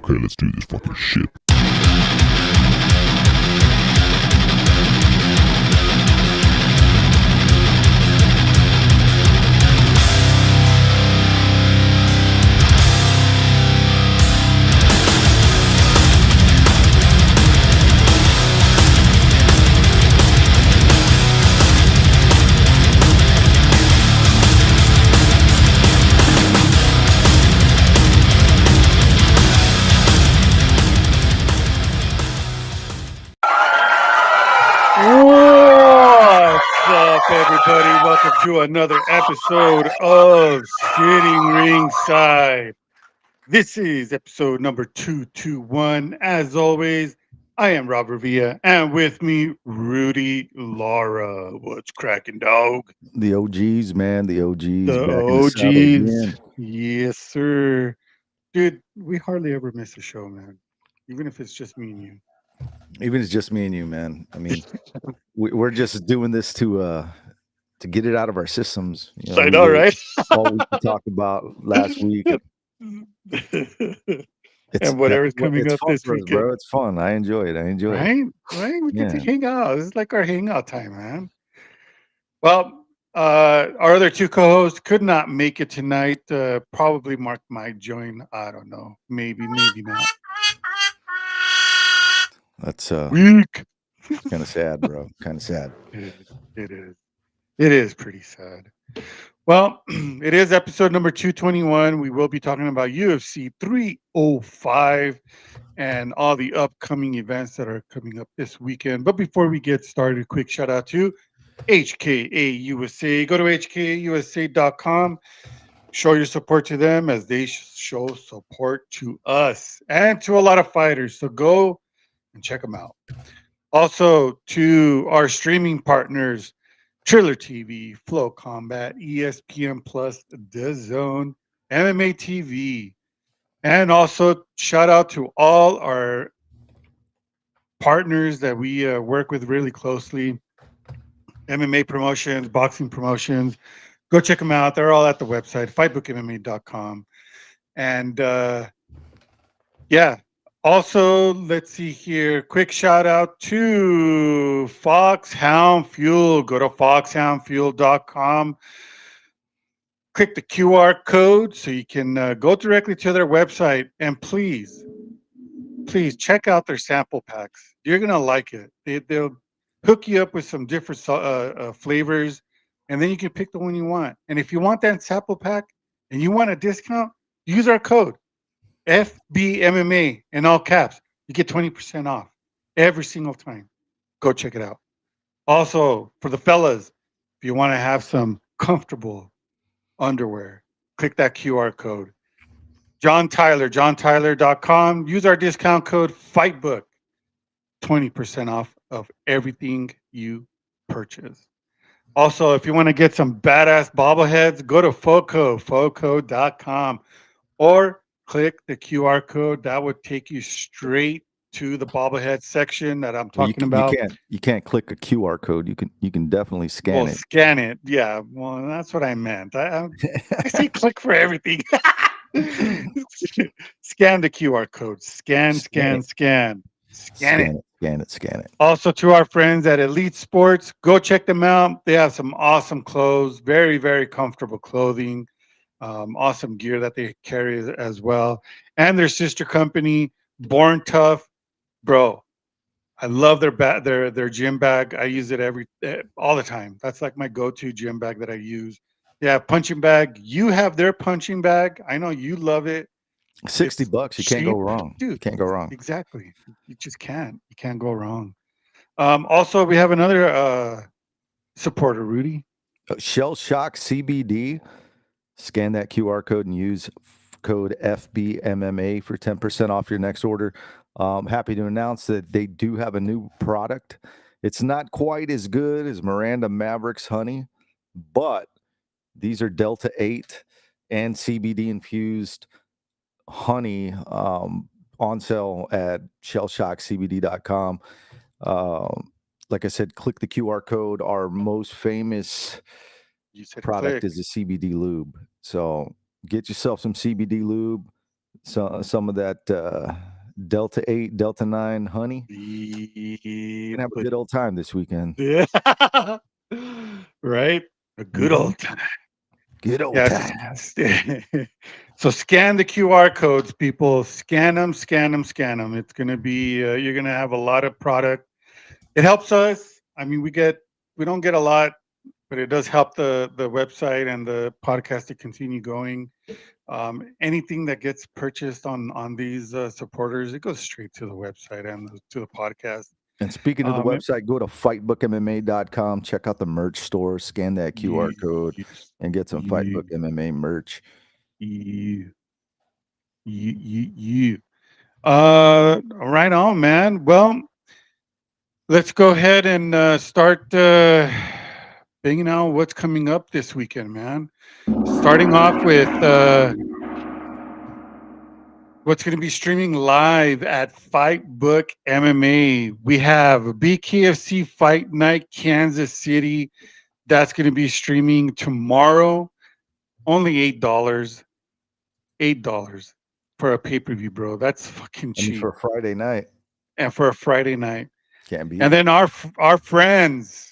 Okay, let's do this fucking shit. What's up, everybody? Welcome to another episode of Sitting Ringside. This is episode number 221. As always, I am Rob Revilla, and with me, Rudy Lara. What's cracking, dog? The OGs, man. The OGs The back in the saddle again. OGs. Yes, sir. Dude, we hardly ever miss a show, man. Even if it's just me and you. Even it's just me and you, man. I mean, we're just doing this to get it out of our systems. You I know, right? All we talked about last week. And whatever's coming up this weekend, bro. It's fun. I enjoy it. Right? We get to hang out. This is like our hangout time, man. Well, our other two co-hosts could not make it tonight. Probably Mark might join. I don't know. Maybe not. That's weak. Kind of sad, bro. Kind of sad. It is pretty sad. Well, it is episode number 221. We will be talking about UFC 305 and all the upcoming events that are coming up this weekend. But before we get started, a quick shout out to HKA USA. Go to hkausa.com. Show your support to them as they show support to us and to a lot of fighters. So go and check them out. Also, to our streaming partners, Triller TV, Flow Combat, ESPN Plus, DAZN, MMA TV. And also, shout out to all our partners that we work with really closely. MMA promotions, boxing promotions. Go check them out. They're all at the website, fightbookmma.com. And also, let's see here. Quick shout out to Foxhound Fuel. Go to foxhoundfuel.com. Click the QR code so you can go directly to their website. And please check out their sample packs. You're going to like it. They'll hook you up with some different flavors, and then you can pick the one you want. And if you want that sample pack and you want a discount, use our code. FBMMA in all caps. You get 20% off every single time. Go check it out. Also, for the fellas, if you want to have some comfortable underwear, click that QR code. johntyler.com. Use our discount code FIGHTBOOK. 20% off of everything you purchase. Also, if you want to get some badass bobbleheads, go to foco.com or click the QR code. That would take you straight to the bobblehead section that I'm talking about. You can't click a QR code. You can definitely scan it. Scan it. Yeah. Well, that's what I meant. I say click for everything. Scan the QR code. Scan it. Also, to our friends at Elite Sports, go check them out. They have some awesome clothes, very, very comfortable clothing. Awesome gear that they carry as well, and their sister company, Born Tough, bro. I love their gym bag. I use it all the time. That's like my go-to gym bag that I use. Yeah, punching bag. You have their punching bag. I know you love it. $60. You can't go wrong, dude. You can't go wrong. Exactly. You just can't. You can't go wrong. Also, we have another supporter, Rudy. Shell Shock CBD. Scan that QR code and use code FBMMA for 10% off your next order. Happy to announce that they do have a new product. It's not quite as good as Miranda Mavericks Honey, but these are Delta 8 and CBD infused honey on sale at shellshockcbd.com. Like I said, click the QR code. Our most famous product is a CBD lube. So get yourself some CBD lube. some of that Delta 8, Delta 9 honey. Yeah, Gonna have a but good old time this weekend. yeah. Right? A good Hmm. old time. Good old Yes. time. So scan the QR codes, people. Scan them, scan them, scan them. It's going to be, you're going to have a lot of product. It helps us. I mean, we don't get a lot, but it does help the website and the podcast to continue going. Anything that gets purchased on these supporters, it goes straight to the website and to the podcast. And speaking of the Um, it- website, go to fightbookmma.com, check out the merch store, scan that QR code, yes, and get some Fightbook you, MMA merch. you, you. Right on, man. Well, let's go ahead and start banging out what's coming up this weekend, man. Starting off with what's going to be streaming live at Fight Book MMA. We have BKFC Fight Night Kansas City. That's going to be streaming tomorrow. Only $8. $8 for a pay per view, bro. That's fucking I mean, cheap. for a Friday night, And for a Friday night. can't beat And it. then our friends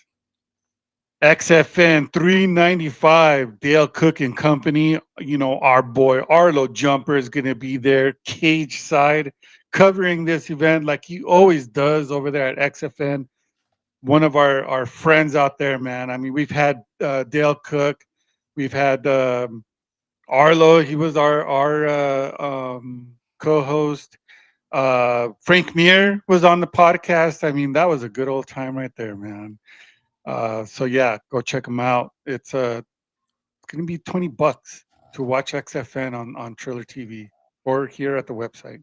XFN 395, Dale Cook and Company. You know, our boy Arlo Jumper is going to be there, cage side, covering this event like he always does over there at XFN. One of our friends out there, man. I mean, we've had Dale Cook, we've had Arlo. He was our co-host. Frank Mir was on the podcast. I mean, that was a good old time right there, man. So yeah, go check them out. It's going to be $20 to watch XFN on Triller TV or here at the website.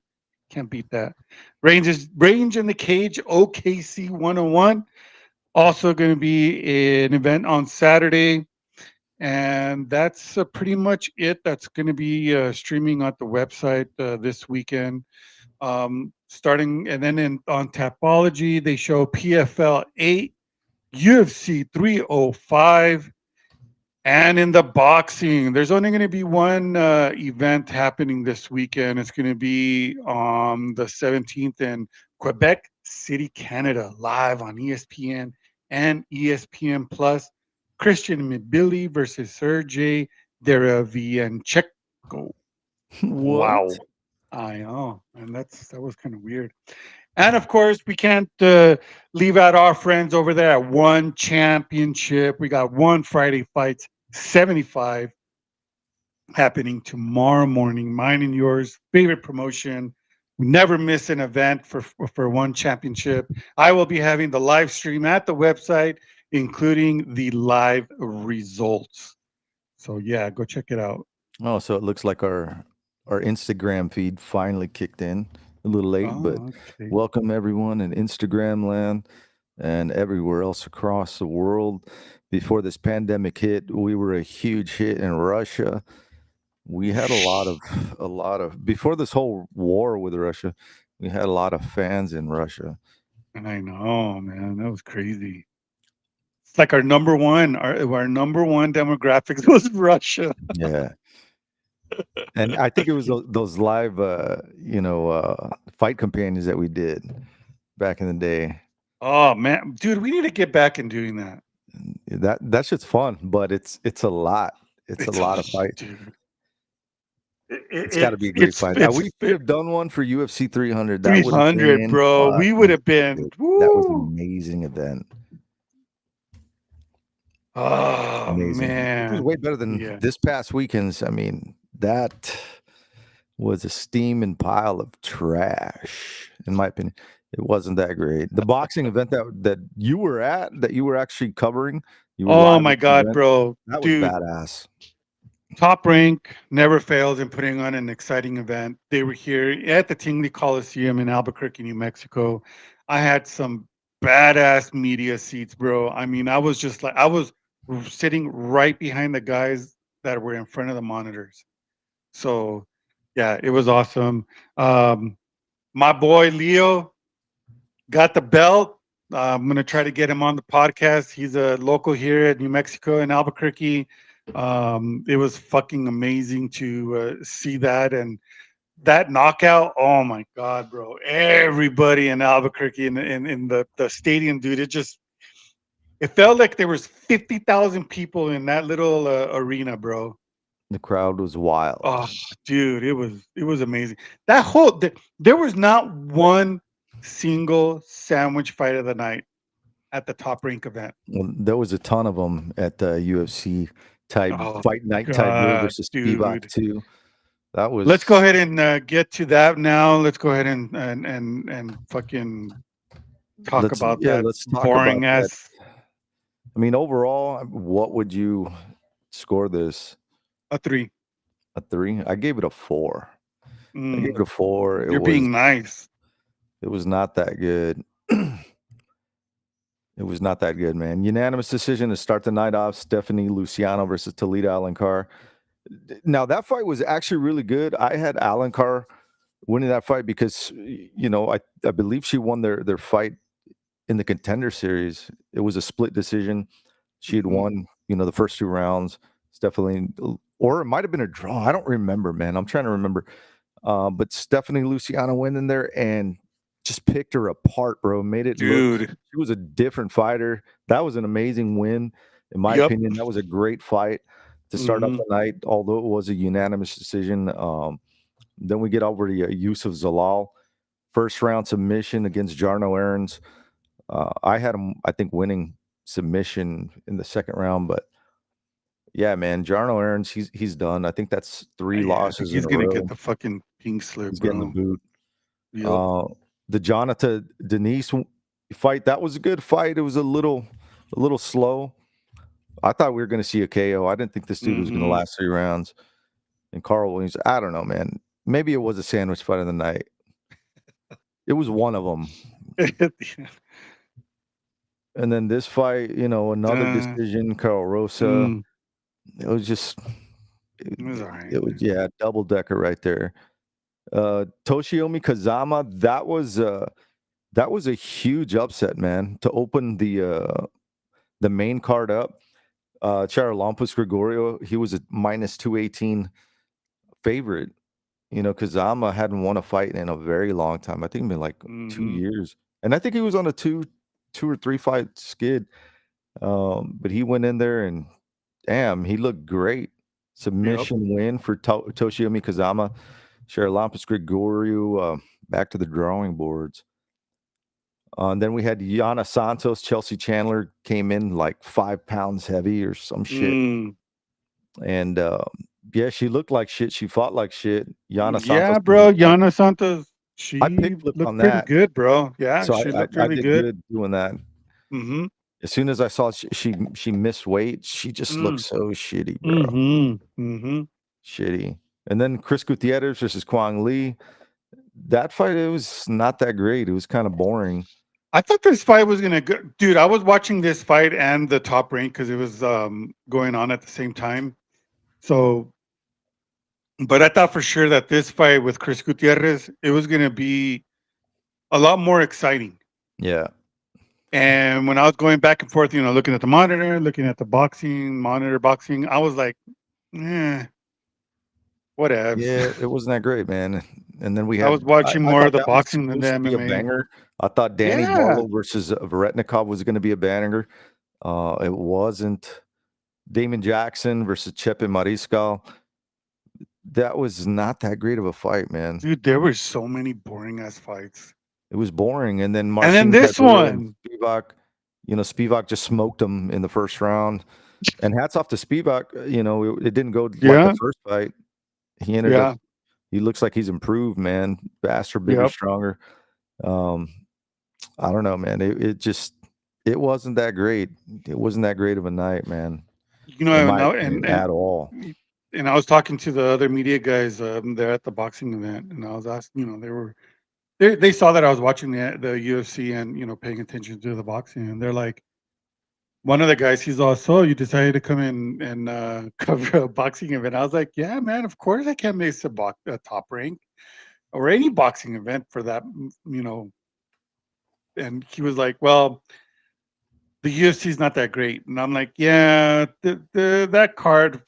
Can't beat that. Range in the Cage OKC 101. Also going to be an event on Saturday, and that's pretty much it. That's going to be streaming at the website this weekend. Starting and then on Tapology, they show PFL 8, UFC 305. And in the boxing, there's only going to be one event happening this weekend. It's going to be on the 17th in Quebec City, Canada, live on ESPN and ESPN Plus. Christian Mibili versus Sergey Derevianchenko. What? Wow. I know. And that was kind of weird. And of course, we can't leave out our friends over there at One Championship. We got One Friday Fights 75 happening tomorrow morning. Mine and yours, favorite promotion. We never miss an event for One Championship. I will be having the live stream at the website, including the live results. So yeah, go check it out. Oh, so it looks like our Instagram feed finally kicked in a little late, but Oh, okay. welcome everyone in Instagram land and everywhere else across the world. Before this pandemic hit, we were a huge hit in Russia. We had a lot of before this whole war with Russia, we had a lot of fans in Russia. And I know, man, that was crazy. It's like our number one demographics was Russia. Yeah. And I think it was those live fight companions that we did back in the day. Oh man, dude, we need to get back in doing that. That's just fun, but it's a lot. It's a It's lot of a fight. dude. It's got to be a great fight. I It's wish we could have done one for UFC 300. That would have 300, been bro. We would fucking have been epic. That was an woo. amazing event. Oh Amazing. This was man, way better than yeah. this past weekend's. I mean, that was a steaming pile of trash, in my opinion. It wasn't that great. The boxing event that you were at, that you were actually covering, you were Oh live my at the God, event. bro, That was dude. badass. Top Rank never fails in putting on an exciting event. They were here at the Tingley Coliseum in Albuquerque, New Mexico. I had some badass media seats, bro. I mean, I was just like, I was sitting right behind the guys that were in front of the monitors. So, yeah, it was awesome. Um, my boy Leo got the belt. I'm gonna try to get him on the podcast. He's a local here at New Mexico in Albuquerque. It was fucking amazing to see that, and that knockout, oh my god, bro! Everybody in Albuquerque in the stadium, dude, it felt like there was 50,000 people in that little arena, bro. The crowd was wild. Oh, dude, it was amazing. There was not one single sandwich fight of the night at the top rank event. Well, there was a ton of them at the UFC type Oh fight night type deal god, versus Spivak dude. too. That Let's go was ahead and get to that now. Let's go ahead and fucking talk about that let's talk about boring that. ass I mean, overall, what would you score this? a 3. A 3? I gave it a 4. I gave Mm, it a 4. you're being nice. It was not that good. It was not that good, man. Unanimous decision to start the night off. Stephanie Luciano versus Talita Alencar. Now that fight was actually really good. I had Alencar winning that fight because I believe she won their fight in the Contender Series. It was a split decision. She had Mhm. won, the first 2 rounds. Stephanie, or it might have been a draw. I don't remember, man. I'm trying to remember. But Stephanie Luciano went in there and just picked her apart, bro. Made it look Dude. she was a different fighter. That was an amazing win, in my Yep. opinion. That was a great fight to start off Mhm. the night, although it was a unanimous decision. Then we get over to Yusuf Zalal, first round submission against Jarno Aarons. I had him, I think, winning submission in the second round, but yeah, man, Jarno Aarons, he's done. I think that's 3 Yeah, I think losses in he's a gonna row. get the fucking pink slip, He's getting the bro. boot. Yep. The Jonathan Denise fight, that was a good fight. It was a little slow. I thought we were going to see a KO. I didn't think this dude was going to Mhm. last 3 rounds. And Carl Williams, I don't know, man. Maybe it was a sandwich fight of the night. It was one of them. And then this fight, another Uh, decision, Carl Rosa. mm, It was just, it was all right, it was, man. yeah, double decker right there. Toshiomi Kazama, that was a huge upset, man, to open the main card up. Charalampus Gregorio, he was a minus 218 favorite. Kazama hadn't won a fight in a very long time. I think it's been like 2 Mhm. years. And I think he was on a two or three fight skid. But he went in there and damn, he looked great. Yep. Submission win for Toshiomi Kazama. Charalampus Gregorio back to the drawing boards. And then we had Yana Santos. Chelsea Chandler came in like 5 pounds heavy or some shit. Mm. And yeah, she looked like shit. She fought like shit. Yana Santos Yeah, bro. Yana Santos, I she pick flipped looked on pretty that. good, bro. Yeah, So she looked I really did good. good doing that. Mhm. As soon as I saw she missed weight, she just looked Mm. so shitty, bro. Mhm. Mhm. Shitty. And then Chris Gutierrez versus Kwang Lee. That fight, it was not that great. It was kind of boring. I thought this fight was gonna go, dude. I was watching this fight and the top rank because it was going on at the same time. So, but I thought for sure that this fight with Chris Gutierrez, it was gonna be a lot more exciting. Yeah. And when I was going back and forth, looking at the monitor, looking at the boxing, I was like, eh, whatevs. Yeah, it wasn't that great, man. And then we I was had watching I more of thought the that was boxing than the supposed to be a MMA. banger. I thought Danny Yeah, Barlow versus Varetnikov was going to be a banger. It wasn't. Damon Jackson versus Chepe Mariscal. That was not that great of a fight, man. dude, there were so many boring ass fights. It was boring. And then And then Marcin this Tybura and one, Spivak, Spivak just smoked him in the first round. And hats off to Spivak. It didn't go like the yeah, first fight. He ended up. yeah, He looks like he's improved, man. Faster, bigger, yep. stronger. Um, I don't know, man. It wasn't that great. It wasn't that great of a night, man. In And my now opinion, at all. and I was talking to the other media guys there at the boxing event, and I was asking, they saw that I was watching the UFC and paying attention to the boxing, and they're like, one of the guys, he's all, so you decided to come in and cover a boxing event. I was like, yeah, man, of course I can't miss a top rank or any boxing event for that, And he was like, well, the UFC is not that great, and I'm like, yeah, that card,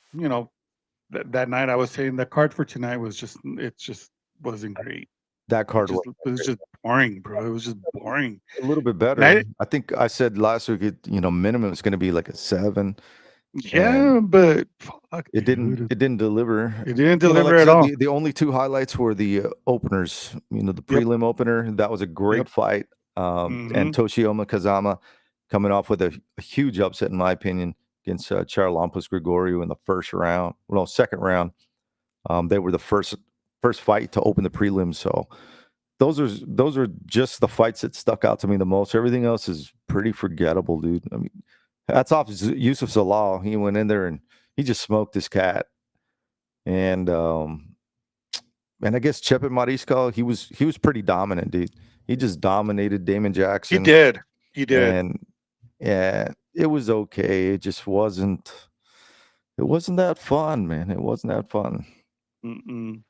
that night I was saying the card for tonight was it's just wasn't great. That card was It was just boring, bro. It was just boring. a little bit And better. I, I think I said last week, minimum is going to be like a 7, and yeah, but fuck, it didn't. dude, It didn't deliver. it didn't deliver Like I at said, all. the only two highlights were the openers. The Yep, prelim opener. That was a great yep. fight. Mm-hmm. And Toshiyama Kazama coming off with a huge upset, in my opinion, against Charalampos Gregorio in the first round. Well, second round. They were the first fight to open the prelims. So those are just the fights that stuck out to me the most. Everything else is pretty forgettable, dude. I mean, hats off to Yusuf Zalal. He went in there and he just smoked this cat. And I guess Chepet Mariscal, he was pretty dominant, dude. He just dominated Damon He Jackson. did. He did. And yeah, it was okay. It just wasn't. It wasn't that fun, man. It wasn't that fun. Mm-mm.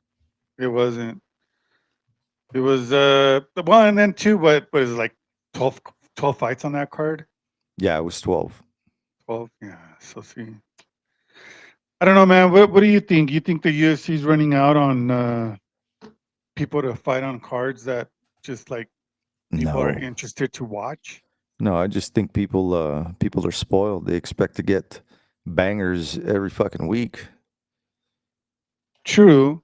It wasn't. It was well, and then two. What was it, like 12 fights on that card? Yeah, it was 12. 12. Yeah. So see, I don't know, man. What do you think? You think the UFC is running out on people to fight on cards that just like people are No, interested to watch? no. I just think people are spoiled. They expect to get bangers every fucking week. True.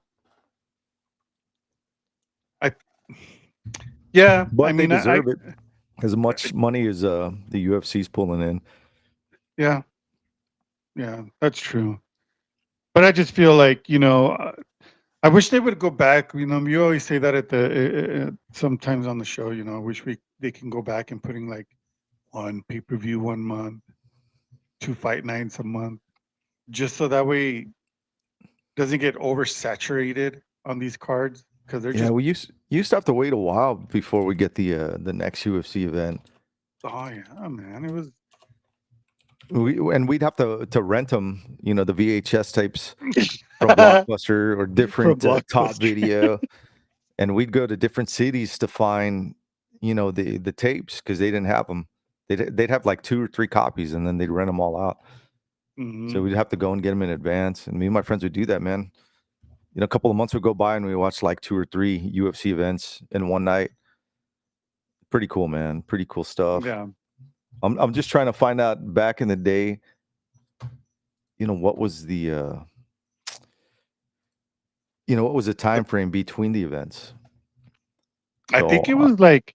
I yeah. I But they mean, I deserve it. As much money as the UFC's pulling in. yeah, yeah. That's true. But I just feel like I wish they would go back. You always say that at the sometimes on the show. I wish they can go back and putting like one pay-per-view 1 month, 2 fight nights a month, just so that way it doesn't get oversaturated on these cards because they're Yeah, just we used to have to wait a while before we get the next UFC event. oh yeah, man, it was We'd have to rent them, the VHS tapes from Blockbuster or different from Top Blockbuster. Video, and we'd go to different cities to find, the tapes because they didn't have them. They'd have like 2 or 3 copies, and then they'd rent them all out. Mhm. So we'd have to go and get them in advance. And me and my friends would do that, man. A couple of months would go by, and we watched like 2 or 3 UFC events in one night. Pretty cool, man. Pretty cool stuff. Yeah. I'm just trying to find out back in the day, what was the what was the time frame between the events? I think it was like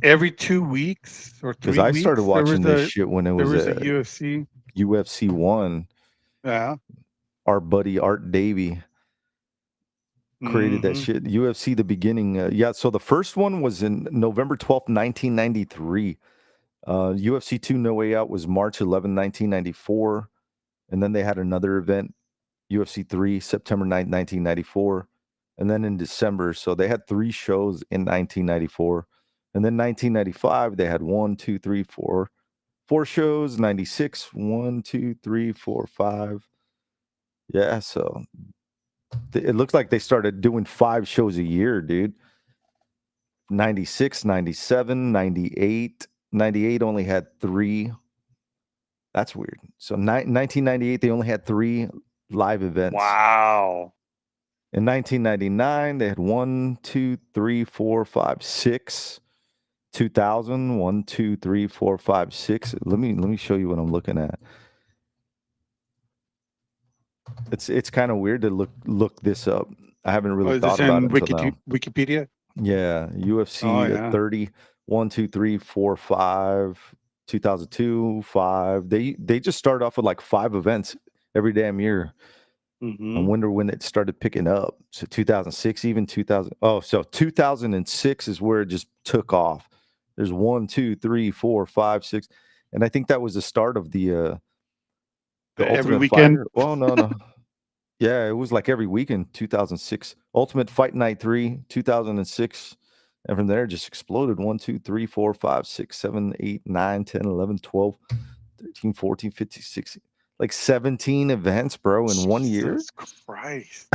every 2 weeks or 3 because I weeks started watching this a shit when it there was was a a UFC. UFC 1. Yeah. Our buddy Art Davey created that Mhm. shit. UFC, the beginning. Yeah, so the first one was in November 12th, 1993. UFC 2 No Way Out was March 11, 1994. And then they had another event, UFC 3, September 9th, 1994. And then in December. So they had 3 shows in 1994. And then 1995, they had 4 shows. 96, 1, 2, 3, 4, 5. Yeah, so it looks like they started doing 5 shows a year, dude. 96, 97, 98. 98 only had 3. That's weird. So 1998, they only had 3 live events. Wow. In 1999, they had 1, 2, 3, 4, 5, 6. 2000, 1, 2, 3, 4, 5, 6. Let me show you what I'm looking at. It's kind of weird to look this up. I haven't really Is this thought about in it until now. Wikipedia? Yeah, UFC Oh yeah. 30, 1, 2, 3, 4, 5, 2002, 5. They just start off with like 5 events every damn year. I Mhm. wonder when it started picking up. So 2006, even 2000. Oh, so 2006 is where it just took off. There's 1, 2, 3, 4, 5, 6, and I think that was the start of the Every Ultimate weekend. Fighter. Oh no. Yeah, it was like every week in 2006. Ultimate Fight Night 3, 2006. And from there, it just exploded 1, 2, 3, 4, 5, 6, 7, 8, 9, 10, 11, 12, 13, 14, 15, 16. Like 17 events, bro, in 1 year. Jesus Christ.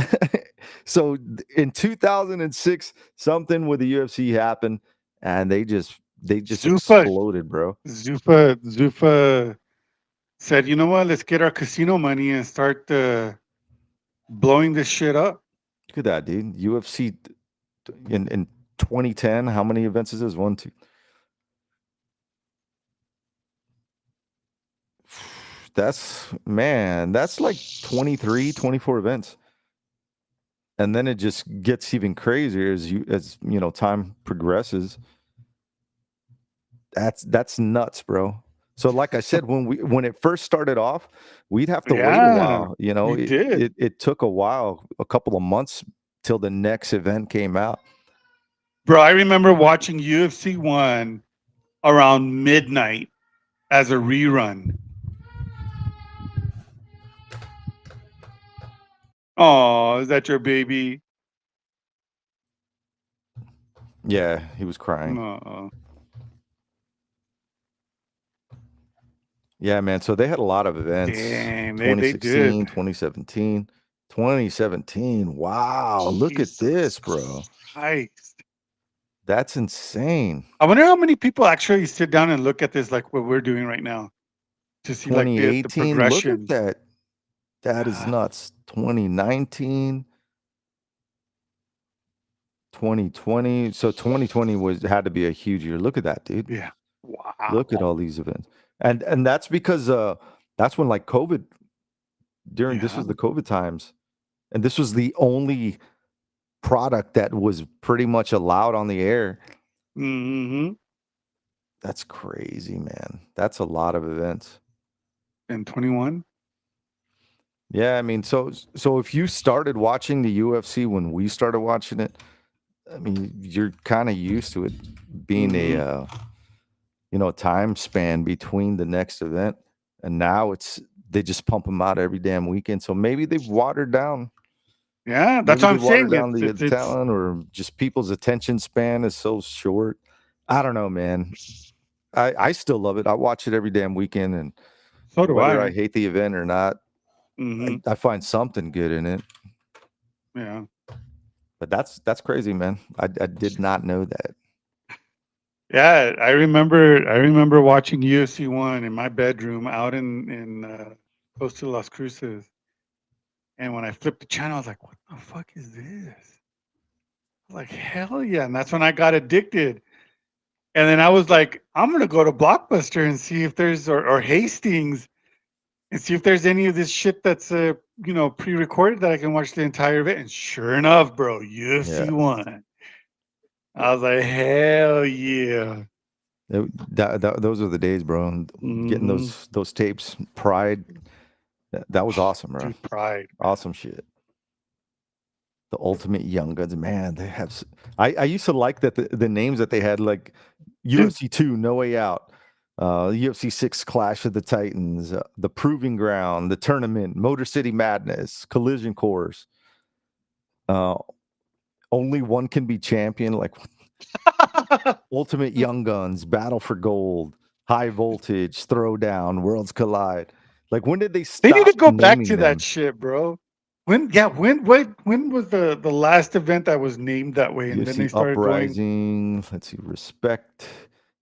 So in 2006, something with the UFC happened, and they just Zuffa exploded, bro. Zuffa said, "You know what? Let's get our casino money and start blowing this shit up." Look at that, dude. UFC in 2010. How many events is this? 1, 2. That's like 23, 24 events. And then it just gets even crazier as time progresses. That's nuts, bro. So like I said, when it first started off, we'd have to wait a while. we did. It took a while, a couple of months till the next event came out. Bro, I remember watching UFC 1 around midnight as a rerun. Oh, is that your baby? Yeah, he was crying. Uh-oh. Yeah, man. So they had a lot of events. Dang, they 2016, did. 2017. 2017. Wow, look at this, bro. Christ. That's insane. I wonder how many people actually sit down and look at this like what we're doing right now to see like the 2018. progression. Look at that. That is nuts. 2019. 2020. So 2020 had to be a huge year. Look at that, dude. Yeah. Wow. Look at all these events. And that's because that's when like COVID this was the COVID times. And this was the only product that was pretty much allowed on the air. Mm-hmm. That's crazy, man. That's a lot of events. And 21? Yeah, I mean, so if you started watching the UFC when we started watching it, I mean, you're kind of used to it being a time span between the next event, and now they just pump them out every damn weekend. So maybe they've watered down. Yeah, that's what I'm saying. Down the talent, or just people's attention span is so short. I don't know, man. I still love it. I watch it every damn weekend, and so do whether I hate the event or not, mm-hmm. I find something good in it. Yeah. But that's crazy, man. I did not know that. Yeah, I remember watching UFC 1 in my bedroom out in close to Las Cruces. And when I flipped the channel, I was like, what the fuck is this? I was like, hell yeah. And that's when I got addicted. And then I was like, I'm going to go to Blockbuster and see if there's, or Hastings, and see if there's any of this shit that's, pre-recorded that I can watch the entire event. And sure enough, bro, UFC 1. I was like, hell yeah. Those are the days, bro. Mm-hmm. Getting those tapes, Pride, that was awesome, bro. Dude, Pride. Awesome shit. The Ultimate Young Guns, man. They have. I used to like that the names that they had, like UFC 2, No Way Out, UFC 6, Clash of the Titans, The Proving Ground, The Tournament, Motor City Madness, Collision Course. Only One Can Be Champion, like Ultimate Young Guns, Battle for Gold, High Voltage, Throwdown, Worlds Collide. Like, when did they stop? They need to go back to that shit, bro. When was the last event that was named that way? And then they started Uprising, let's see, Respect,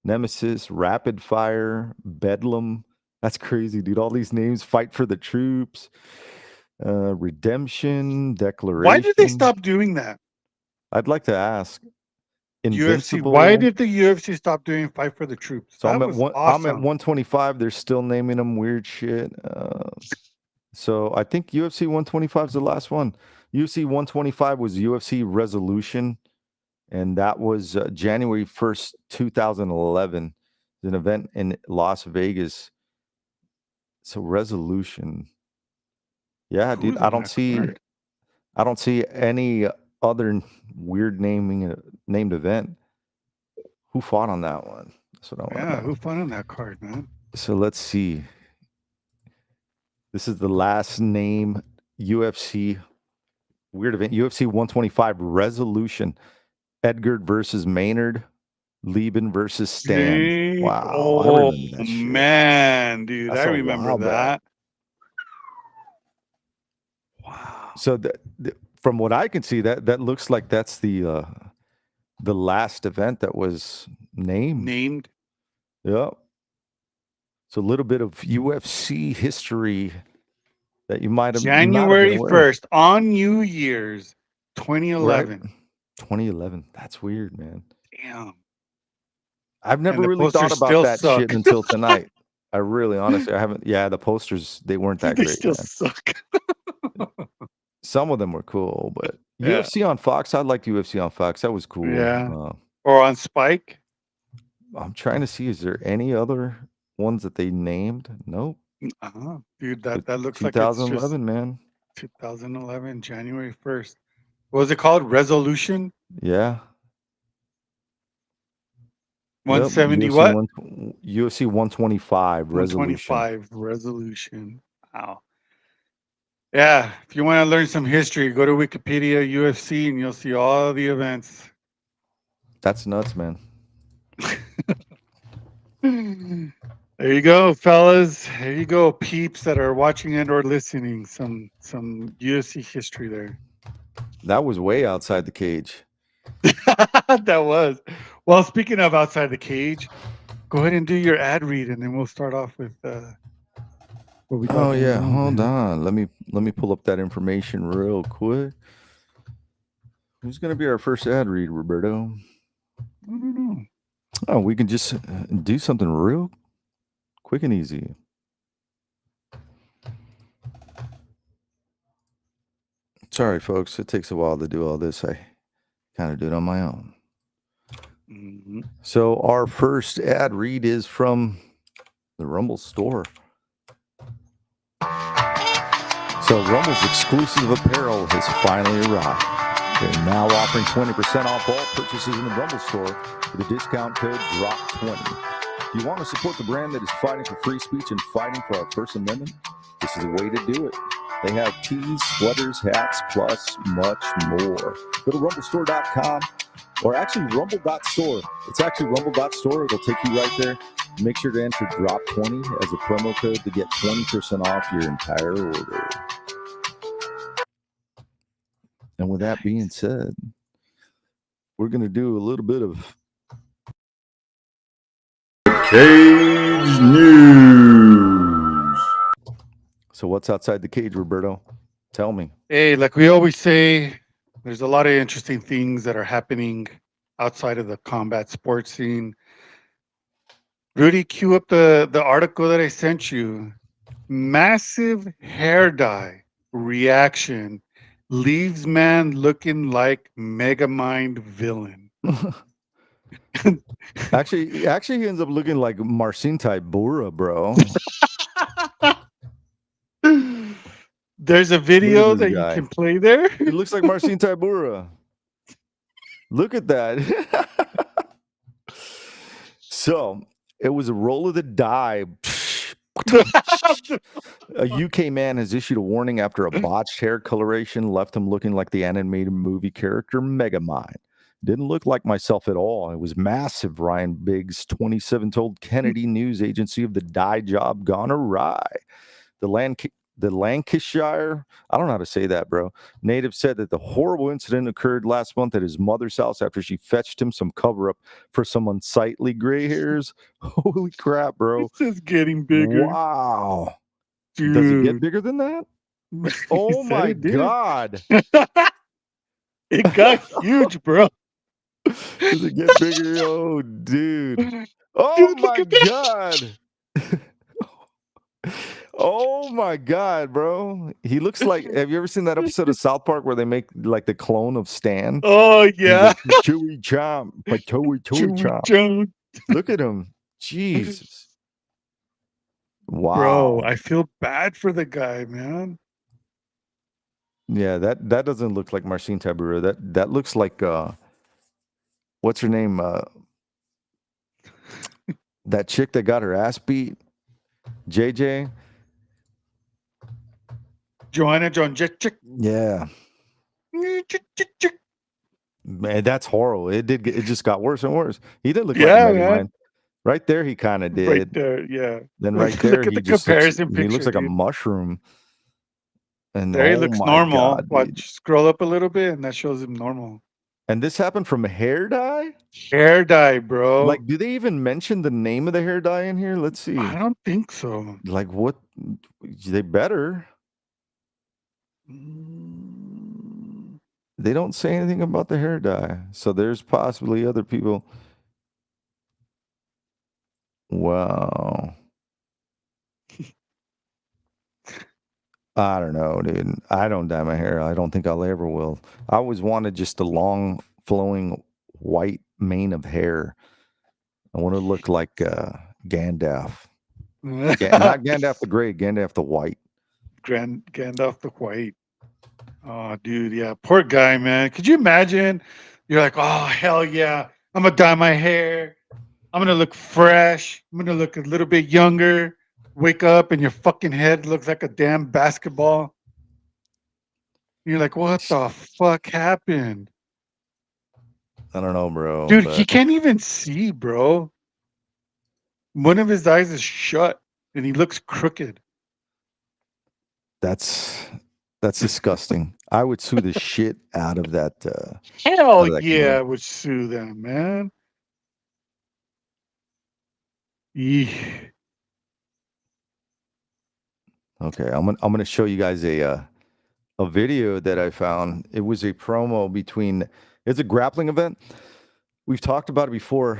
Nemesis, Rapid Fire, Bedlam. That's crazy, dude. All these names. Fight for the Troops, Redemption, Declaration. Why did they stop doing that? I'd like to ask. Invincible. UFC. Why did the UFC stop doing Fight for the Troops? So I'm at 125. They're still naming them weird shit. So I think UFC 125 is the last one. UFC 125 was UFC Resolution, and that was January 1st, 2011. An event in Las Vegas. So Resolution. Yeah, dude. I don't see any other weird named event. Who fought on that one? That's what I want to know. Who fought on that card, man? So let's see. This is the last name UFC weird event. UFC 125 Resolution. Edgar versus Maynard. Lieben versus Stan. Wow. Oh, I remember that shit. Man, dude. I remember that. Wow. So from what I can see, that looks like that's the last event that was named. Yep. So a little bit of UFC history that you might have. January 1st on New Year's 2011. 2011. That's weird, man. Damn. I've never the really thought posters about still that suck. shit until tonight. I really, honestly, I haven't. Yeah, the posters, they weren't that They great, still man. suck. Some of them were cool, but Yeah. UFC on Fox, I liked UFC on Fox. That was cool. Yeah. Or on Spike. I'm trying to see, is there any other ones that they named? Nope. Dude, that looks like 2011, it's just man. 2011, January 1st. What was it called? Resolution? Yeah. 170 Yep, what? UFC 125 Resolution. 125 Resolution. Wow. Yeah, if you want to learn some history, go to Wikipedia UFC and you'll see all the events. That's nuts, man. There you go, fellas. There you go, peeps that are watching and or listening. Some UFC history there. That was way outside the cage. That was. Well, speaking of outside the cage, go ahead and do your ad read, and then we'll start off with what we got. Oh yeah, hold on. Let me pull up that information real quick. Who's gonna be our first ad read, Roberto? I don't know. Oh, we can just do something real quick and easy. Sorry, folks. It takes a while to do all this. I kind of do it on my own. Mm-hmm. So our first ad read is from the Rumble store. So Rumble's exclusive apparel has finally arrived. They're now offering 20% off all purchases in the Rumble store with the discount code DROP20. Do you want to support the brand that is fighting for free speech and fighting for our First Amendment? This is a way to do it. They have tees, sweaters, hats, plus much more. Go to rumblestore.com or actually rumble.store. It's actually rumble.store. It'll take you right there. Make sure to enter DROP20 as a promo code to get 20% off your entire order. And with that being said, we're going to do a little bit of Cage News. So what's outside the cage, Roberto? Tell me. Hey, like we always say, there's a lot of interesting things that are happening outside of the combat sports scene. Rudy, cue up the article that I sent you. Massive hair dye reaction leaves man looking like Megamind villain. Actually, he ends up looking like Marcin Tybura, bro. There's a video that you can play there. He looks like Marcin Tybura. Look at that. So it was a roll of the die. A UK man has issued a warning after a botched hair coloration left him looking like the animated movie character Megamind. Didn't look like myself at all. It was massive, Ryan Biggs, 27, told Kennedy news agency of the dye job gone awry. The Lancashire, I don't know how to say that, bro, native said that the horrible incident occurred last month at his mother's house after she fetched him some cover-up for some unsightly gray hairs. Holy crap, bro. This is getting bigger. Wow. Dude. Does it get bigger than that? Oh, my God. It got huge, bro. Does it get bigger? Oh, dude. Oh, dude, my God. Oh my God, bro. He looks like, have you ever seen that episode of South Park where they make like the clone of Stan? Oh, yeah. Chewy chomp. Chewy chomp. Look at him. Jesus. Wow. Bro, I feel bad for the guy, man. Yeah, that doesn't look like Marcin Tybura. That looks like what's her name? That chick that got her ass beat. JJ. Joanna John Jetchick. Yeah. Man, that's horrible. It just got worse and worse. He did look like a Megamind. Right there, he kind of did. Right there, yeah. Then right there, he just looks, he looks like a mushroom. And there he looks normal. God, watch, scroll up a little bit, and that shows him normal. And this happened from hair dye? Hair dye, bro. Like, do they even mention the name of the hair dye in here? Let's see. I don't think so. Like, what? They better. They don't say anything about the hair dye. So there's possibly other people. Wow. I don't know, dude. I don't dye my hair. I don't think I'll ever will. I always wanted just a long, flowing white mane of hair. I want to look like Gandalf. Not Gandalf the Grey, Gandalf the White. Gandalf the White. Oh, dude, yeah, poor guy, man. Could you imagine? You're like, oh hell yeah, I'm gonna dye my hair. I'm gonna look fresh. I'm gonna look a little bit younger. Wake up and your fucking head looks like a damn basketball. You're like, what the fuck happened? I don't know, bro. Dude, but he can't even see, bro. One of his eyes is shut and he looks crooked. that's disgusting. I would sue the shit out of that. Hell that yeah, I kid. would sue them, man. Eeh. Okay, I'm gonna show you guys a video that I found. It was a promo between. It's a grappling event. We've talked about it before.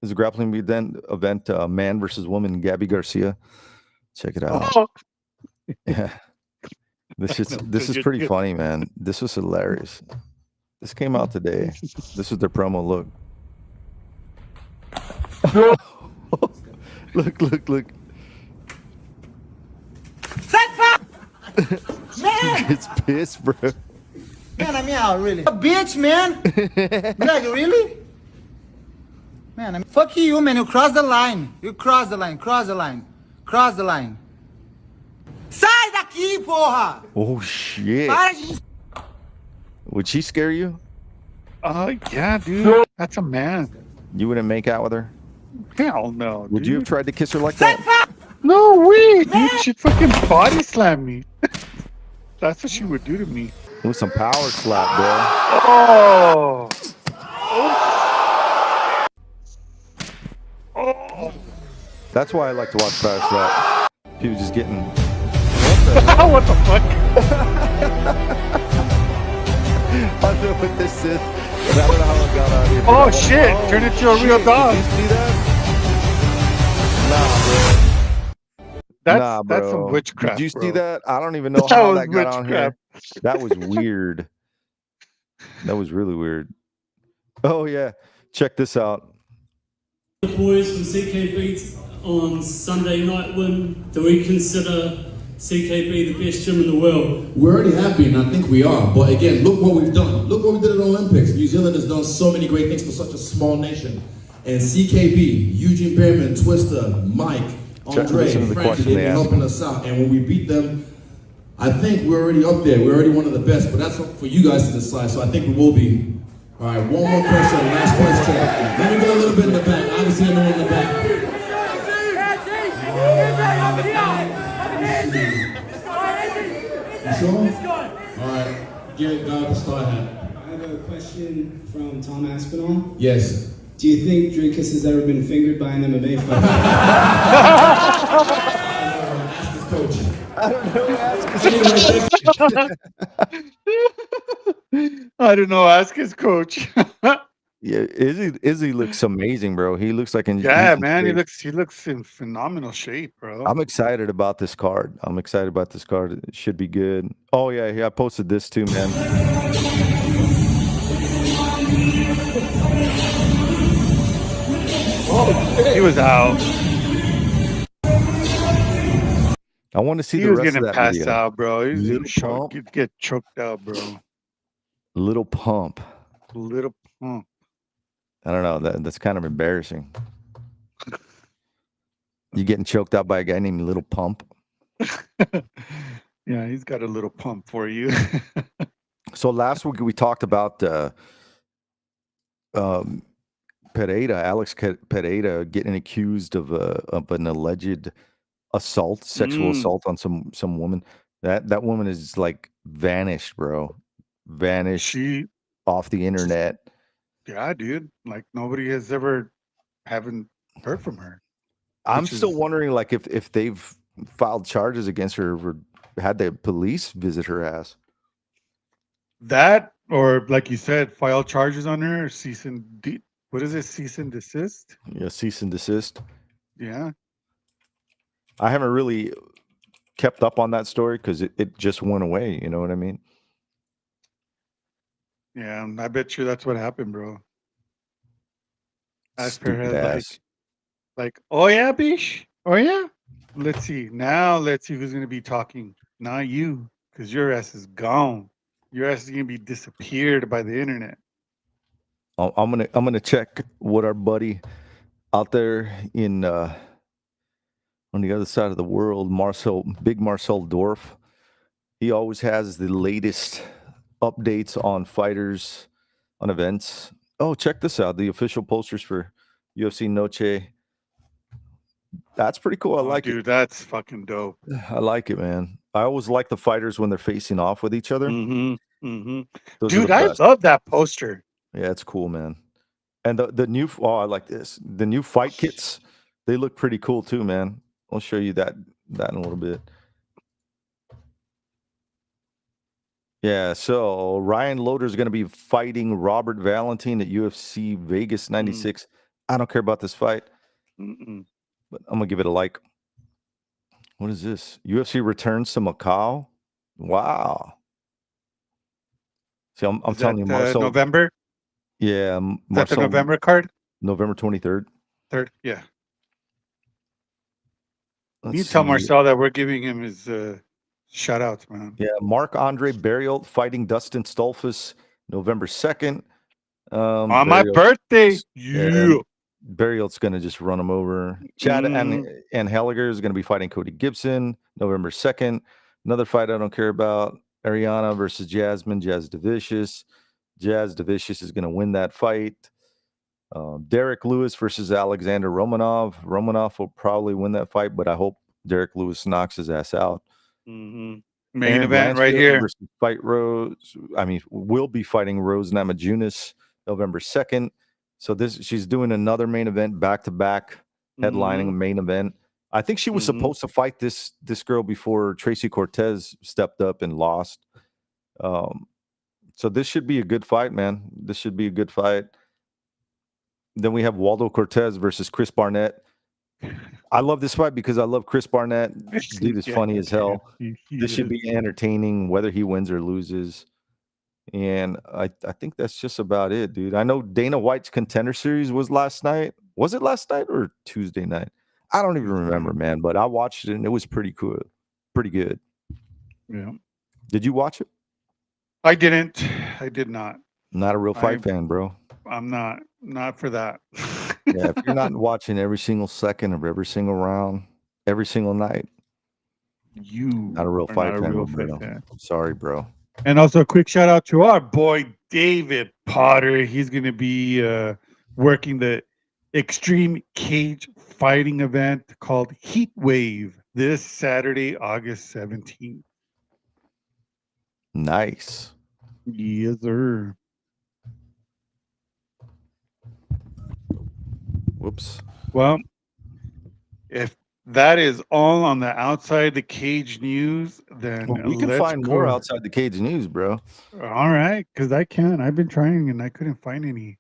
It's a grappling event. Man versus woman. Gabby Garcia. Check it out. Oh, Yeah, this is good, pretty good. funny, man. This was hilarious. This came out today. This is their promo. Look. Look. Man! It's pissed, bro. Man, I mean, how really? A bitch, man! Like, really? Man, I mean, fuck you, man. You crossed the line. You crossed the line. Cross the line. Cross the line. Sai daqui, porra! Oh shit! Para de... Would she scare you? Yeah, dude. That's a man. You wouldn't make out with her? Hell no. Would you have dude. tried to kiss her like that? No way, dude. She'd fucking body slam me. That's what she would do to me. With some power slap, bro. Oh. Oh. That's why I like to watch power slap. People just getting. What the fuck? I don't know what this is. I don't know how it got out here. Oh shit! Turn into a real dog. Did you see that? Nah, bro. That's some witchcraft. Did you see bro. that? I don't even know That how was that got on here. witchcraft. That was weird. That was really weird. Oh yeah, check this out. The boys from CKB on Sunday night win. Do we consider CKB the best gym in the world? We already have been, I think we are. But again, look what we've done. Look what we did at the Olympics. New Zealand has done so many great things for such a small nation. And CKB, Eugene Behrman, Twister, Mike, Andre, Frankie, they've been helping us out. And when we beat them, I think we're already up there. We're already one of the best. But that's for you guys to decide. So I think we will be. All right, one more question, last question. Let me go a little bit in the back. Obviously, I know in the back. You sure? All right, Garrett got the star hat. I have a question from Tom Aspinall. Yes. Do you think Drinkus has ever been fingered by an MMA fighter? Ask his coach. I don't know. I don't know. Ask his coach. Yeah, Izzy looks amazing, bro. He looks like Yeah, man. He looks in phenomenal shape, bro. I'm excited about this card. It should be good. Oh yeah, I posted this too, man. He was out. I want to see He the was rest of gonna that pass video. out, bro. He was Little gonna pump. get choked out, bro. Little pump. Little pump. I don't know. That's kind of embarrassing. You getting choked out by a guy named Little Pump? Yeah, he's got a little pump for you. So last week we talked about Pereira, Alex Pereira, getting accused of an alleged assault, sexual assault on some woman. That woman is like vanished, bro. Vanished off the internet. Yeah, dude. Like nobody has ever haven't heard from her. I'm still wondering, like, if they've filed charges against her or had the police visit her ass. That Or like you said, file charges on her, or what is it? Cease and desist? Yeah, cease and desist. Yeah. I haven't really kept up on that story because it just went away. You know what I mean? Yeah. I bet you that's what happened, bro. Asked her Stupid head ass. like, oh yeah, bish. Oh yeah. Let's see. Now let's see who's gonna be talking. Not you, because your ass is gone. Your ass is gonna be disappeared by the internet. I'm gonna check what our buddy out there in on the other side of the world, Big Marcel Dorf. He always has the latest updates on fighters, on events. Oh, check this out. The official posters for UFC Noche. That's pretty cool. I like Dude, that's fucking dope. it. I like it, man. I always like the fighters when they're facing off with each other. Mm-hmm. Mm-hmm. Those are Dude, the I best. love that poster. Yeah, it's cool, man. And the new I like this. The new fight kits, they look pretty cool too, man. I'll show you that in a little bit. Yeah, so Ryan Loder is going to be fighting Robert Valentine at UFC Vegas 96. I don't care about this fight, Mm-mm. but I'm going to give it a like. What is this? UFC returns to Macau? Wow. See, I'm telling you, Marcel. November? Yeah, Is that the Marcel, November card? November 23rd. Third? Yeah. Let's You tell see. Marcel that we're giving him his shout outs, man. Yeah, Marc-Andre Barriault fighting Dustin Stolfus November 2nd. On my birthday. Yeah. Barriault's going to just run him over. Chad and Helliger is going to be fighting Cody Gibson November 2nd. Another fight I don't care about. Ariana versus Jasmine. Jazz Devicious. Jazz Devicious is going to win that fight. Derek Lewis versus Alexander Romanov. Romanov will probably win that fight, but I hope Derek Lewis knocks his ass out. Mm-hmm. Main Aaron event Blanchfield right here. Versus will be fighting Rose Namajunas November 2nd. So she's doing another main event back-to-back, headlining a main event. I think she was supposed to fight this girl before Tracy Cortez stepped up and lost. So this should be a good fight, man. This should be a good fight. Then we have Waldo Cortez versus Chris Barnett. I love this fight because I love Chris Barnett. Dude is funny as hell. This should be entertaining, whether he wins or loses. And I think that's just about it, dude. I know Dana White's Contender Series was last night. Was it last night or Tuesday night? I don't even remember, man. But I watched it and it was pretty cool. Pretty good. Yeah. Did you watch it? I didn't. I did not. Not a real fight fan, bro. I'm not. Not for that. Yeah, if you're not watching every single second of every single round, every single night, not a real fight fan, bro. Sorry, bro. And also a quick shout out to our boy David Potter. He's going to be working the Extreme Cage fighting event called Heat Wave this Saturday, August 17th. Nice. Yes, sir. Whoops. Well, if that is all on the outside the cage news, then we can find more outside the cage news, bro. All right, because I can. I've been trying and I couldn't find any.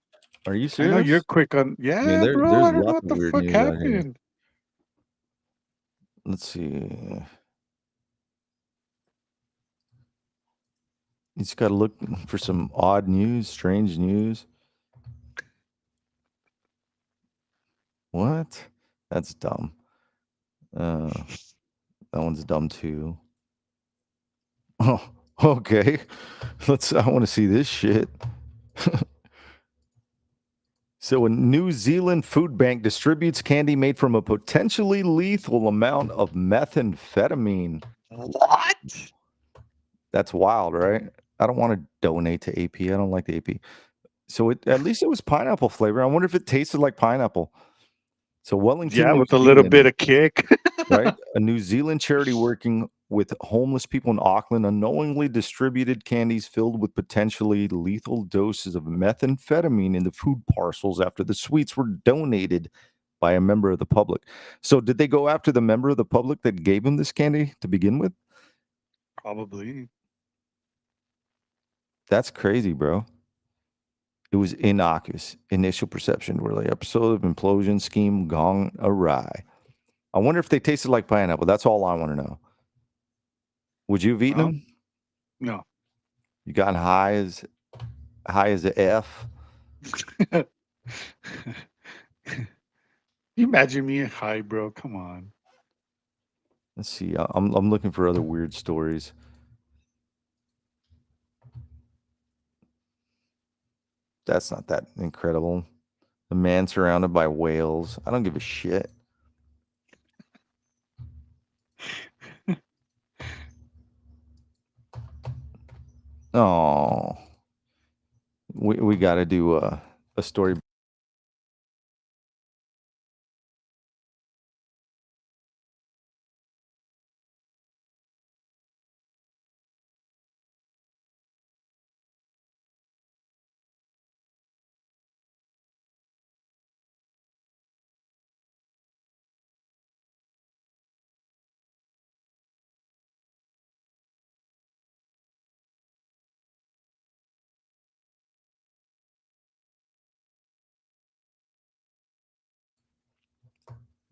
Are you serious? I know you're quick on. Yeah, bro. I don't know what the fuck happened. Let's see. You just got to look for some odd news, strange news. What? That's dumb. That one's dumb too. Oh, okay. I want to see this shit. So a New Zealand food bank distributes candy made from a potentially lethal amount of methamphetamine. What? That's wild, right? I don't want to donate to AP. I don't like the AP. So at least it was pineapple flavor. I wonder if it tasted like pineapple. So Wellington, with a little bit of kick. Right? A New Zealand charity working with homeless people in Auckland unknowingly distributed candies filled with potentially lethal doses of methamphetamine in the food parcels after the sweets were donated by a member of the public. So did they go after the member of the public that gave him this candy to begin with? Probably. That's crazy, bro. It was innocuous. Initial perception, really. Episode of implosion scheme gone awry. I wonder if they tasted like pineapple. That's all I want to know. Would you have eaten them? No. You gotten high as a F? You imagine me high, bro? Come on. Let's see. I'm looking for other weird stories. That's not that incredible. A man surrounded by whales. I don't give a shit. Oh, we got to do a story.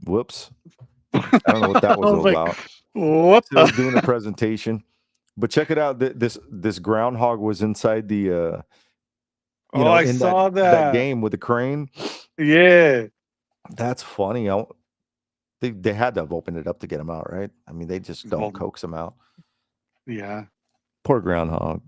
Whoops. I don't know what that was I all like, about. what? Still doing a presentation, but check it out. This groundhog was inside the I in saw that game with the crane. Yeah. That's funny. They had to have opened it up to get him out, right? I mean, they just don't coax him out. Yeah. Poor groundhog.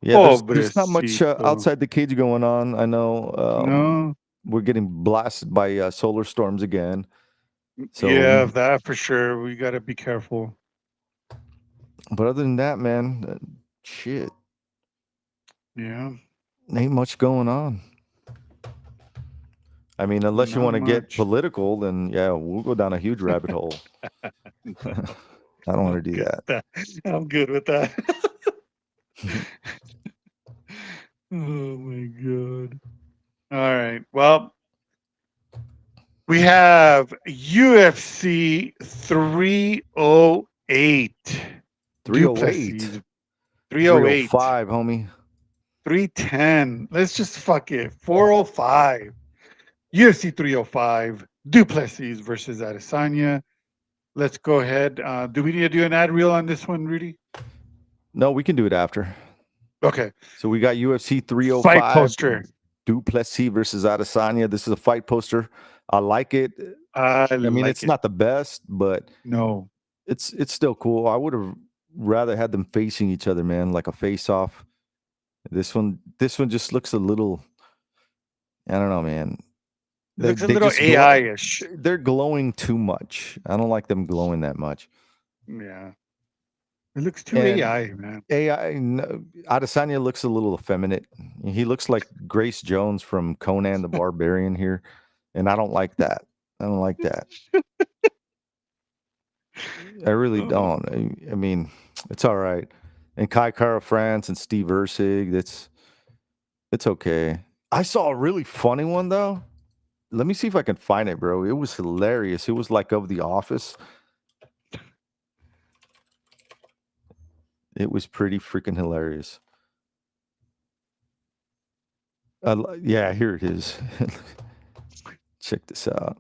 Yeah, there's not much outside the cage going on. I know. No. We're getting blasted by solar storms again. So yeah, that for sure. We got to be careful. But other than that, man, shit. Yeah. Ain't much going on. I mean, unless you want to get political, then yeah, we'll go down a huge rabbit hole. I don't want to do that. I'm good with that. Oh my God. All right. Well, we have UFC 308. 308. 308. 305, homie. 310. Let's just fuck it. 405. UFC 305. DuPlessis versus Adesanya. Let's go ahead. Do we need to do an ad reel on this one, Rudy? No, we can do it after. Okay. So we got UFC 305. Fight poster. DuPlessis versus Adesanya. This is a fight poster. I like it. I mean, it's not the best, but no, it's still cool. I would have rather had them facing each other, man, like a face-off. This one just looks a little. I don't know, man. It looks a little AI-ish. They're glowing too much. I don't like them glowing that much. Yeah. It looks too AI, man. Adesanya looks a little effeminate. He looks like Grace Jones from Conan the Barbarian here. And I don't like that. I don't like that. I really don't. I mean, it's all right. And Kai Kara France and Steve Erceg, it's okay. I saw a really funny one, though. Let me see if I can find it, bro. It was hilarious. It was like of The Office. It was pretty freaking hilarious. Yeah, here it is. Check this out.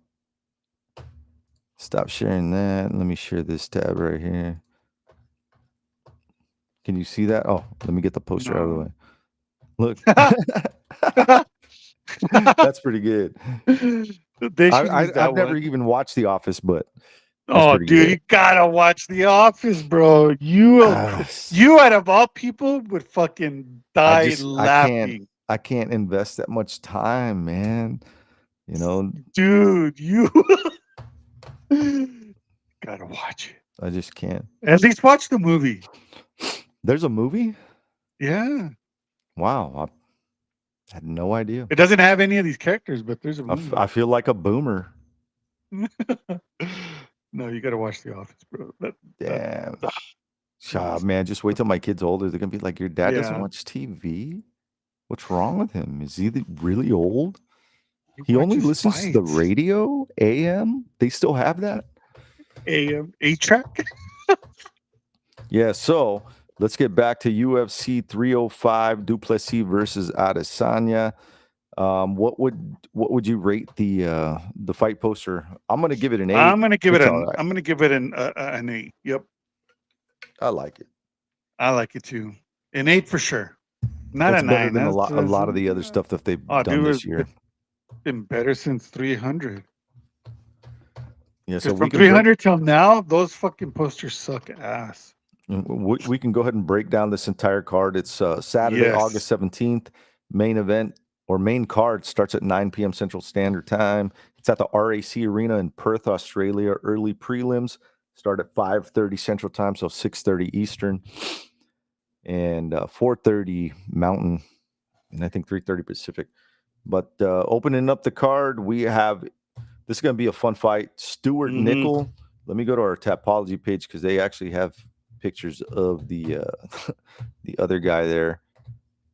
Stop sharing that. Let me share this tab right here. Can you see that? Oh, let me get the poster out of the way. Look. That's pretty good. I've never even watched The Office, but dude, you gotta watch The Office, bro. You out of all people would fucking die laughing. I can't invest that much time, man. You know, dude, you gotta watch it. I just can't. At least watch the movie. There's a movie? Yeah. Wow. I had no idea. It doesn't have any of these characters, but there's a movie. I feel like a boomer. No, you gotta watch The Office, bro. Damn. Man, just wait till my kid's older. They're gonna be like, your dad doesn't watch TV? What's wrong with him? Is he really old? He only listens to the radio? AM? They still have that? AM 8-track? Yeah, so Let's get back to UFC 305, DuPlessis versus Adesanya. What would you rate the fight poster? I'm gonna give it an 8. I'm gonna give it It's an. all right. I'm gonna give it an 8. Yep, I like it. I like it too. An 8 for sure. Not It's a better 9. than a That's- lot of the other stuff that they've Oh, done dude, this it's year. been better since 300. Yeah, so Because we from can break, 300 till now, those fucking posters suck ass. we can go ahead and break down this entire card. It's Saturday, Yes. August 17th. Main event or main card starts at 9 p.m. Central Standard Time. It's at the RAC Arena in Perth, Australia. Early prelims start at 5:30 Central Time, so 6:30 Eastern, and 4:30 Mountain, and I think 3:30 Pacific. But opening up the card, we have this is going to be a fun fight. Stuart Mhm. Nickel. Let me go to our Tapology page because they actually have pictures of the the other guy there.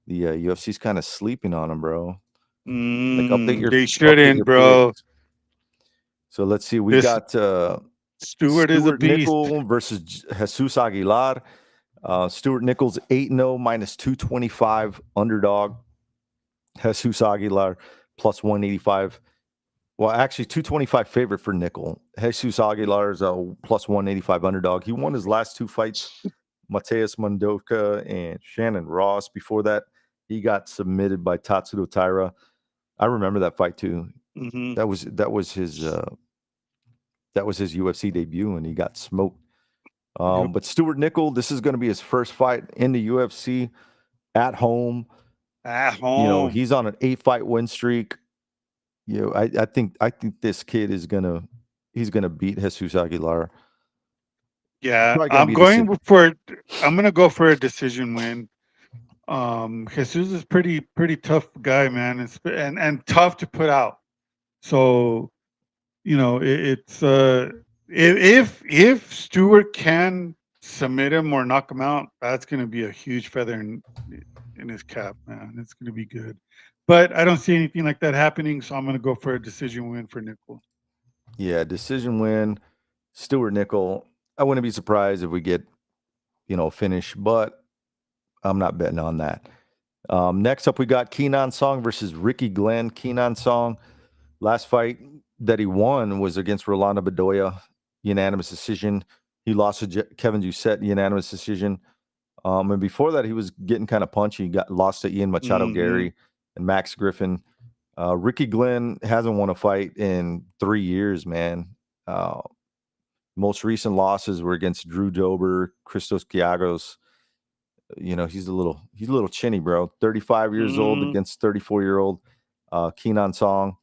The UFC's kind of sleeping on him, bro. Like update your They update shouldn't, your bro. picks. So let's see. We This got Stewart is a beast. Nickel versus Jesus Aguilar. Stuart Nickel's 8-0 minus 225 underdog. Jesus Aguilar plus 185. Well, actually, 225 favorite for Nickel. Jesus Aguilar is a plus 185 underdog. He won his last 2 fights. Mateus Mondoka and Shannon Ross. Before that, he got submitted by Tatsuro Taira. I remember that fight too. Mhm. That was his UFC debut, and he got smoked. Yep. But Stuart Nickel, this is going to be his first fight in the UFC at home. At home. You know, he's on an 8-fight win streak. You know, I think this kid is gonna beat Jesus Aguilar. Yeah, probably gonna I'm be gonna go for a decision win. Jesus is pretty tough guy, man, and tough to put out. So, you know, it's if Stewart can submit him or knock him out, that's gonna be a huge feather in his cap, man. It's gonna be good. But I don't see anything like that happening, so I'm gonna go for a decision win for Nickel. Yeah, decision win. Stuart Nickel. I wouldn't be surprised if we get, a finish, but I'm not betting on that. Next up, we got Keenan Song versus Ricky Glenn. Keenan Song, last fight that he won was against Rolando Bedoya, unanimous decision. He lost to Kevin Doucette, unanimous decision. And before that, he was getting kind of punchy. He got lost to Ian Machado Gary and Max Griffin. Ricky Glenn hasn't won a fight in 3 years, man. Most recent losses were against Drew Dober, Christos Giagos. You know, he's a little chinny, bro. 35 years old against 34-year-old Keenan Song,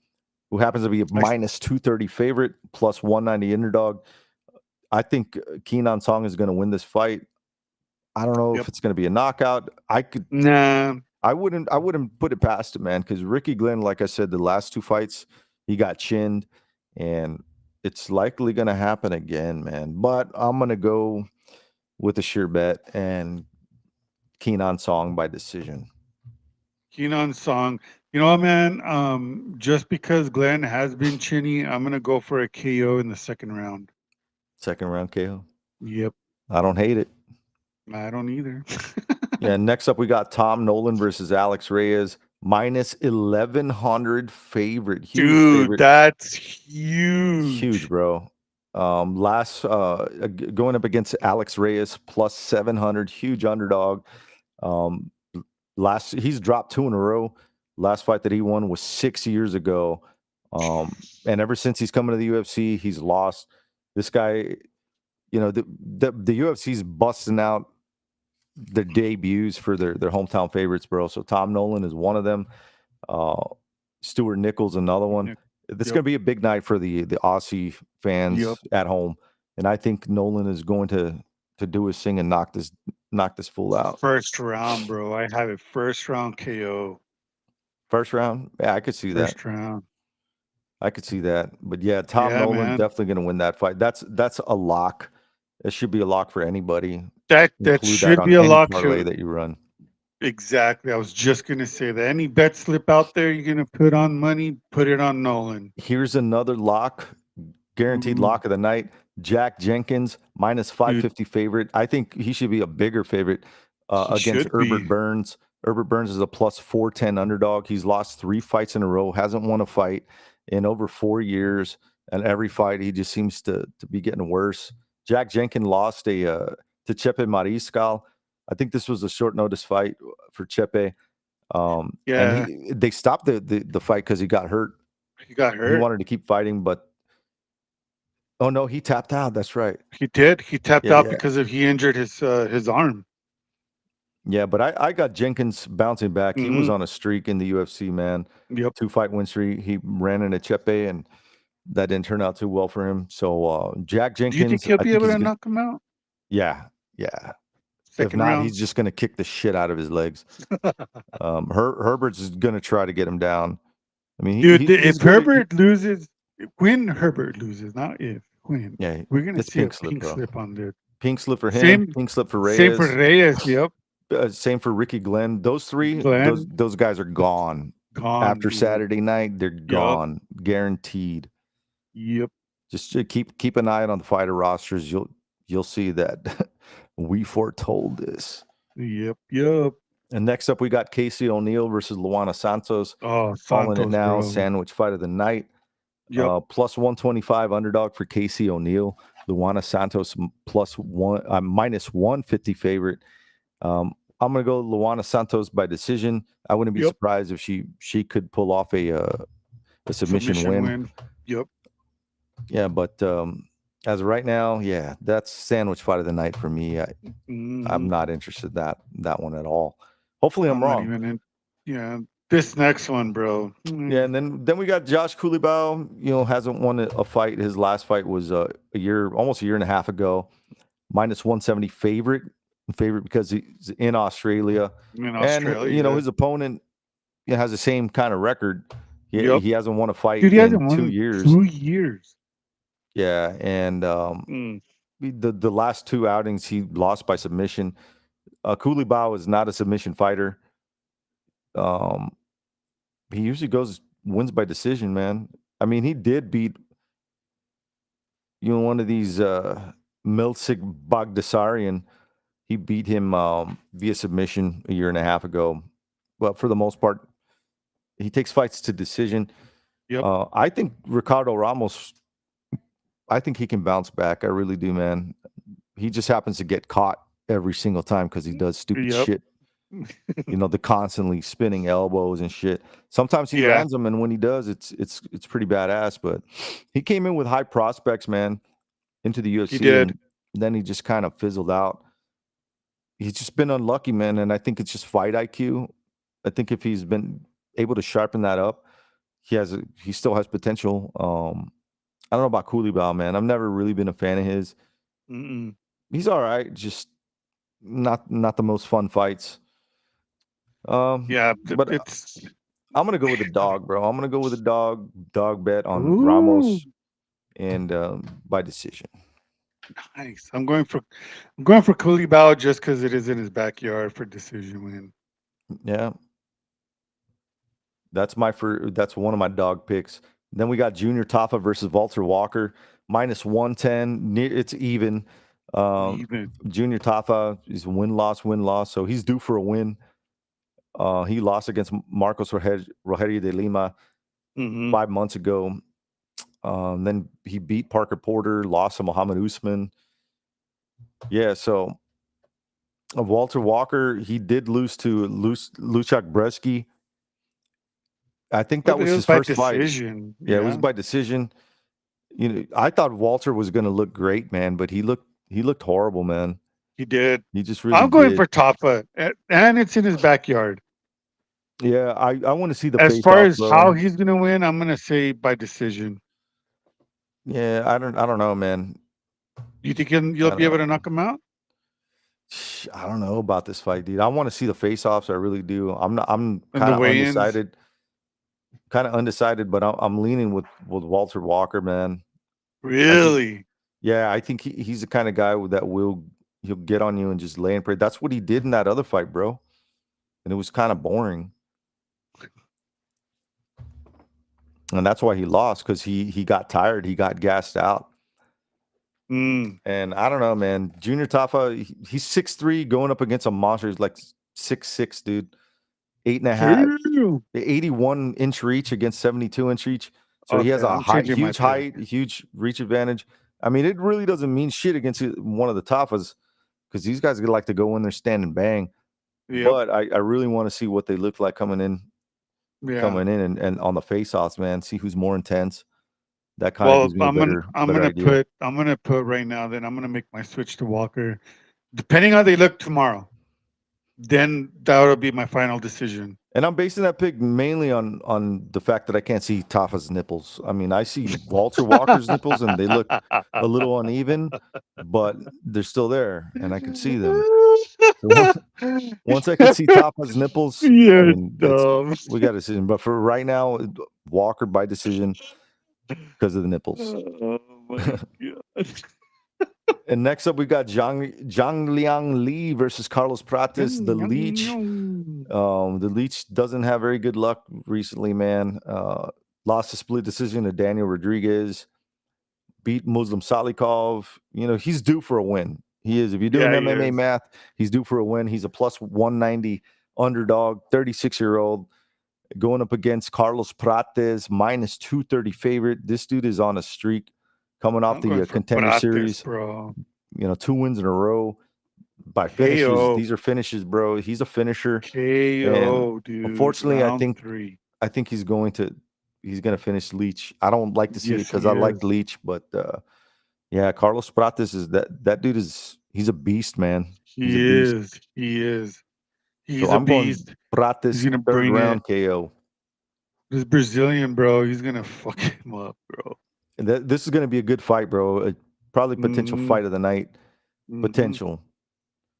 who happens to be a minus 230 favorite, plus 190 underdog. I think Keenan Song is going to win this fight. I don't know if it's going to be a knockout. Nah. I wouldn't put it past him, man, because Ricky Glenn, like I said, the last 2 fights, he got chinned, and it's likely going to happen again, man. But I'm going to go with a sure bet and Keenan Song by decision. Keenan Song. You know what, man? Just because Glenn has been chinny, I'm going to go for a KO in the second round. Second round KO? Yep. I don't hate it. I don't either. Yeah, next up, we got Tom Nolan versus Alex Reyes. Minus 1,100 favorite. Huge Dude, favorite. that's huge. Huge, bro. Going up against Alex Reyes, plus 700. Huge underdog. He's dropped 2 in a row. Last fight that he won was 6 years ago. And ever since he's coming to the UFC, he's lost. This guy, the UFC's busting out their debuts for their hometown favorites, bro. So Tom Nolan is one of them. Stuart Nickel's another one. This is going to be a big night for the Aussie fans at home, and I think Nolan is going to do his thing and knock this fool out. First round, bro. I have it first round KO. First round? Yeah, I could see that. First round. I could see that. But yeah, Tom Nolan definitely going to win that fight. That's a lock. It should be a lock for anybody. That should be a lock parlay that you run. Exactly. I was just gonna say that. Any bet slip out there you're gonna put on money, put it on Nolan. Here's another lock, guaranteed lock of the night. Jack Jenkins, minus 550 favorite. I think he should be a bigger favorite against should Herbert be. Burns. Herbert Burns is a plus 410 underdog. He's lost 3 fights in a row, hasn't won a fight in over 4 years. And every fight, he just seems to be getting worse. Jack Jenkins lost to Chepe Mariscal. I think this was a short notice fight for Chepe. And they stopped the fight because he got hurt. He got He hurt. wanted to keep fighting, but oh no, he tapped out. That's right. He did. He tapped Yeah, out yeah. because he injured his arm. Yeah, but I got Jenkins bouncing back. He was on a streak in the UFC, man. Yep. 2-fight win streak. He ran into Chepe, and that didn't turn out too well for him. So Jack Do Jenkins, you think he'll I be think able he's to gonna- knock him out? Yeah. If Second not, round. he's just gonna kick the shit out of his legs. Herbert's is gonna try to get him down. I mean, Dude, he's if good at- Herbert loses, when Herbert loses, not if, when. yeah, We're gonna it's see a pink slip, pink bro. slip on there. Pink slip for him. Same- Pink slip for Reyes. Same for Reyes. Yep. Same for Ricky Glenn. Those three, Glenn. those guys are gone. Gone. After dude. Saturday night, they're gone, guaranteed. Yep. Just to keep an eye on the fighter rosters. You'll see that we foretold this. Yep. And next up, we got Casey O'Neill versus Luana Santos. Oh, Calling Santos, it now, bro. sandwich fight of the night. Yep. Plus 125 underdog for Casey O'Neill. Luana Santos minus 150 favorite. I'm gonna go Luana Santos by decision. I wouldn't be surprised if she could pull off a submission win. Yep. Yeah, but as of right now, yeah, that's sandwich fight of the night for me. I'm not interested in that one at all. Hopefully, I'm not wrong. even in, yeah. This next one, bro. Yeah, and then we got Josh Kulibao. Hasn't won a fight. His last fight was almost a year and a half ago. Minus 170 favorite because he's in Australia. And his opponent has the same kind of record. He hasn't won a fight in 2 years. 2 years. Yeah, and the last 2 outings he lost by submission. Kulibao is not a submission fighter. He usually wins by decision, man. I mean, he did beat one of these Milcik Bagdasaryan. He beat him via submission a year and a half ago. But for the most part, he takes fights to decision. Yep. I think Ricardo Ramos, I think he can bounce back. I really do, man. He just happens to get caught every single time because he does stupid shit. The constantly spinning elbows and shit. Sometimes he lands them, and when he does, it's pretty badass. But he came in with high prospects, man, into the UFC. He did. And then he just kind of fizzled out. He's just been unlucky, man, and I think it's just fight IQ. I think if he's been able to sharpen that up, he still has potential. I don't know about Kulibao, man. I've never really been a fan of his. He's all right, just not the most fun fights. But it's. I'm gonna go with the dog, bro. I'm gonna go with the dog bet on Ramos, and by decision. Nice. I'm going for Kulibao just because it is in his backyard for decision win. Yeah, that's one of my dog picks. Then we got Junior Tafa versus Walter Walker, minus 110. It's even. Junior Tafa is win-loss, so he's due for a win. He lost against Marcos Rogerio de Lima 5 months ago. Then he beat Parker Porter, lost to Muhammad Usman. Yeah, so Walter Walker, he did lose to Luchak Bresky. I think that was his first fight. Yeah, it was by decision. I thought Walter was going to look great, man, but he looked horrible, man. He did. He just really I'm going did. for Tafa, and it's in his backyard. Yeah, I want to see the as far as bro. how he's going to win, I'm going to say by decision. Yeah, I don't know, man. You think you'll be able to knock him out? I don't know about this fight, dude. I want to see the face-offs. I really do. I'm kind of undecided, but I'm leaning with Walter Walker, man. Really? Yeah, I think he's the kind of guy that he'll get on you and just lay and pray. That's what he did in that other fight, bro. And it was kind of boring. And that's why he lost, because he got tired. He got gassed out. And I don't know, man. Junior Tafa, he's 6'3", going up against a monster. He's like 6'6", dude. 8.5, 81-inch reach against 72-inch reach. So he has a huge height, huge reach advantage. I mean, it really doesn't mean shit against one of the Tafas because these guys like to go in there, stand and bang. Yep. But I really want to see what they look like coming in and on the face-offs, man. See who's more intense. That kind of gives me a better idea. I'm gonna put right now. Then I'm gonna make my switch to Walker, depending how they look tomorrow. Then that'll be my final decision. And I'm basing that pick mainly on the fact that I can't see Tafa's nipples. I mean, I see Walter Walker's nipples, and they look a little uneven, but they're still there, and I can see them. So once I can see Tafa's nipples, we got a decision. But for right now, Walker by decision because of the nipples. Oh my God. And next up, we got Zhang Liang Li versus Carlos Prates, the Leech. The Leech doesn't have very good luck recently, man. Lost a split decision to Daniel Rodriguez. Beat Muslim Salikov. You know, he's due for a win. He is. If you're doing MMA math, he's due for a win. He's a plus 190 underdog, 36-year-old. Going up against Carlos Prates, minus 230 favorite. This dude is on a streak. Coming off the Contender Series, bro. You know, 2 wins in a row by finishes. KO. These are finishes, bro. He's a finisher. KO, dude. Unfortunately, I think he's going to finish Leech. I don't like to see it because I like Leech, but yeah, Carlos Prates is that dude he's a beast, man. He is. He's a beast. Prates, he's gonna third round KO. This Brazilian, bro, he's gonna fuck him up, bro. This is going to be a good fight, bro. Probably potential fight of the night. Potential.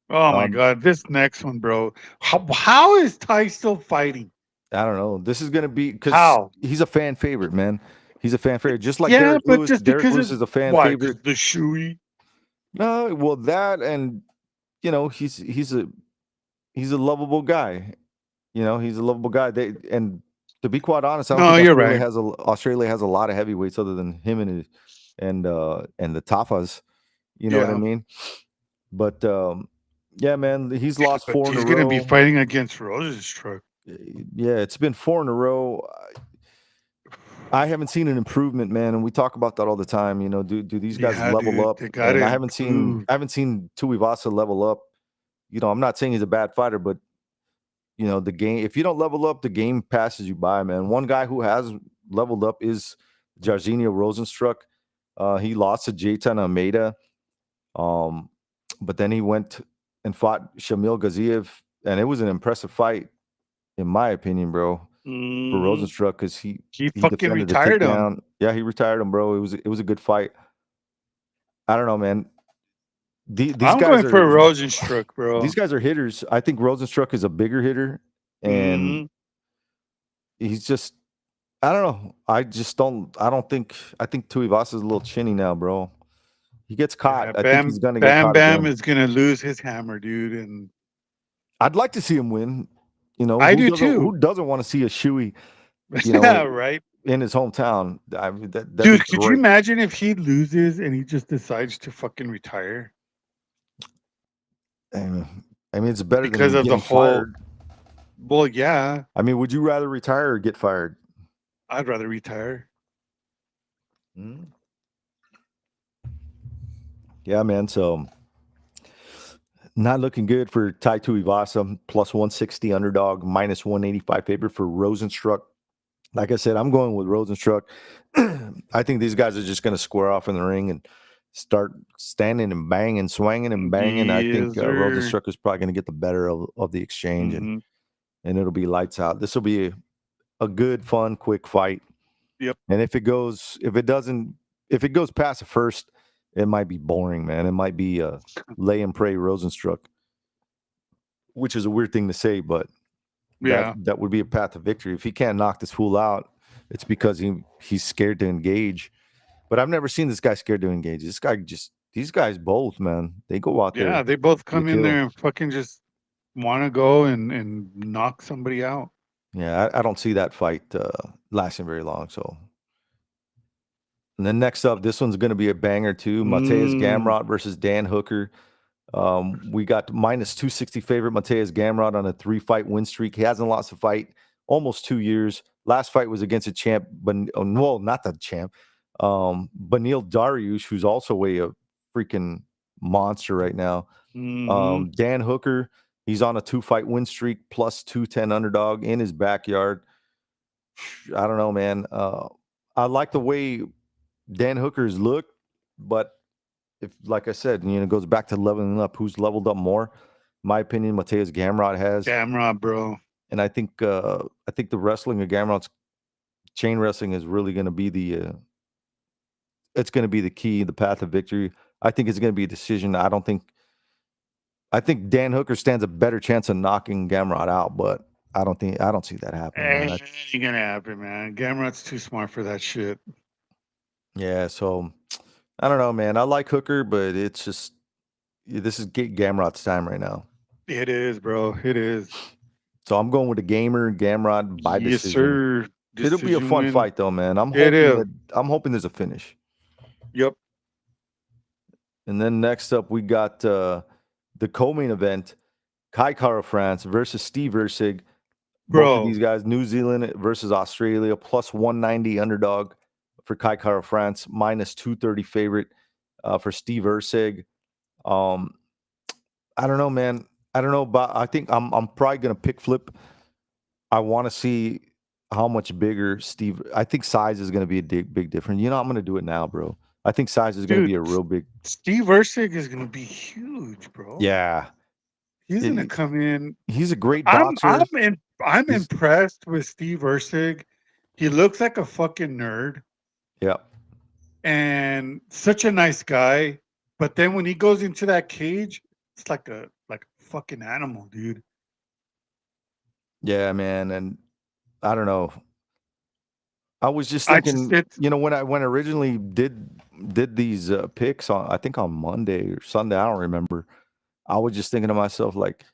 Oh, my God. This next one, bro. How is Ty still fighting? I don't know. This is going to be because he's a fan favorite, man. He's a fan favorite. Just like Derek Lewis. Just Derek Lewis is a fan favorite. The shoey? No, well, that and, you know, he's a lovable guy. You know, he's a lovable guy. And to be quite honest, I don't think Australia has a lot of heavyweights other than him and the Tafas. You know what I mean? But yeah, man, he's lost 4 in a row. He's going to be fighting against Rosenstruck. Yeah, it's been 4 in a row. I haven't seen an improvement, man, and we talk about that all the time. You know, do these guys level up? And I haven't seen Tuivasa level up. You know, I'm not saying he's a bad fighter, but you know, the game, if you don't level up, the game passes you by, man. One guy who has leveled up is Jairzinho Rosenstruck. He lost to Jaitan Almeida. But then he went and fought Shamil Gaziev, and it was an impressive fight, in my opinion, bro, for Rosenstruck, because he fucking retired him. Yeah, he retired him, bro. It was a good fight. I don't know, man. These I'm guys going for Rosenstruck, bro. These guys are hitters. I think Rosenstruck is a bigger hitter, and he's just, I don't know. I think Tuivasa is a little chinny now, bro. He gets caught. I think he's gonna get caught. Bam is gonna lose his hammer, dude. And I'd like to see him win. You know, I do too. Who doesn't want to see a shoey? You know, right in his hometown. I mean, dude, could you imagine if he loses and he just decides to fucking retire? I mean, it's better because than of the whole. Fired. Well, yeah. I mean, would you rather retire or get fired? I'd rather retire. Yeah, man. So not looking good for Tai Tuivasa. Plus 160 underdog, minus 185 favorite for Rosenstruck. Like I said, I'm going with Rosenstruck. I think these guys are just going to square off in the ring and start standing and banging, swinging and banging. I think Rosenstruck is probably going to get the better of the exchange, and it'll be lights out. This will be a good, fun, quick fight. Yep. And if it goes past the first, it might be boring, man. It might be a lay and pray Rosenstruck, which is a weird thing to say, but that would be a path to victory. If he can't knock this fool out, it's because he's scared to engage. But I've never seen this guy scared to engage. These guys both, man, they go out there. Yeah, they both come in there and fucking just want to go and knock somebody out. Yeah, I don't see that fight lasting very long. So And then next up, this one's going to be a banger too. Mateus Gamrot versus Dan Hooker. We got minus 260 favorite Mateus Gamrot on a 3-fight win streak. He hasn't lost a fight almost 2 years. Last fight was against a champ, but well, not the champ. Beneil Dariush, who's also a freaking monster right now. Dan Hooker, he's on a 2-fight win streak, plus 210 underdog in his backyard. I don't know, man. I like the way Dan Hooker's look, but if, like I said, it goes back to leveling up. Who's leveled up more? In my opinion, Mateus Gamrot has. Gamrot, bro. And I think the wrestling of Gamrot's chain wrestling is really going to be it's going to be the key, the path of victory. I think it's going to be a decision. I think Dan Hooker stands a better chance of knocking Gamrot out, but I don't see that happening. Ain't gonna happen, man. Gamrot's too smart for that shit. Yeah, so I don't know, man. I like Hooker, but it's just this is Gamrot's time right now. It is, bro. It is. So I'm going with the Gamrot by decision. Yes, sir. It'll be a fun fight, though, man. I'm hoping there's a finish. Yep. And then next up, we got the co-main event: Kai Kara France versus Steve Erceg. Bro, both of these guys, New Zealand versus Australia, plus 190 underdog for Kai Kara France, minus 230 favorite for Steve Erceg. I don't know, man. I don't know, but I think I'm probably gonna pick flip. I want to see how much bigger Steve. I think size is gonna be a big difference. I'm gonna do it now, bro. I think size is gonna be a real big. Steve Erceg is gonna be huge, bro. Yeah, he's gonna come in. He's a great boxer. I'm impressed with Steve Erceg. He looks like a fucking nerd. Yeah, and such a nice guy. But then when he goes into that cage, it's like a fucking animal, dude. Yeah, man, and I don't know. I was just thinking, when I originally did these picks I think on Monday or Sunday, I don't remember. I was just thinking to myself, like,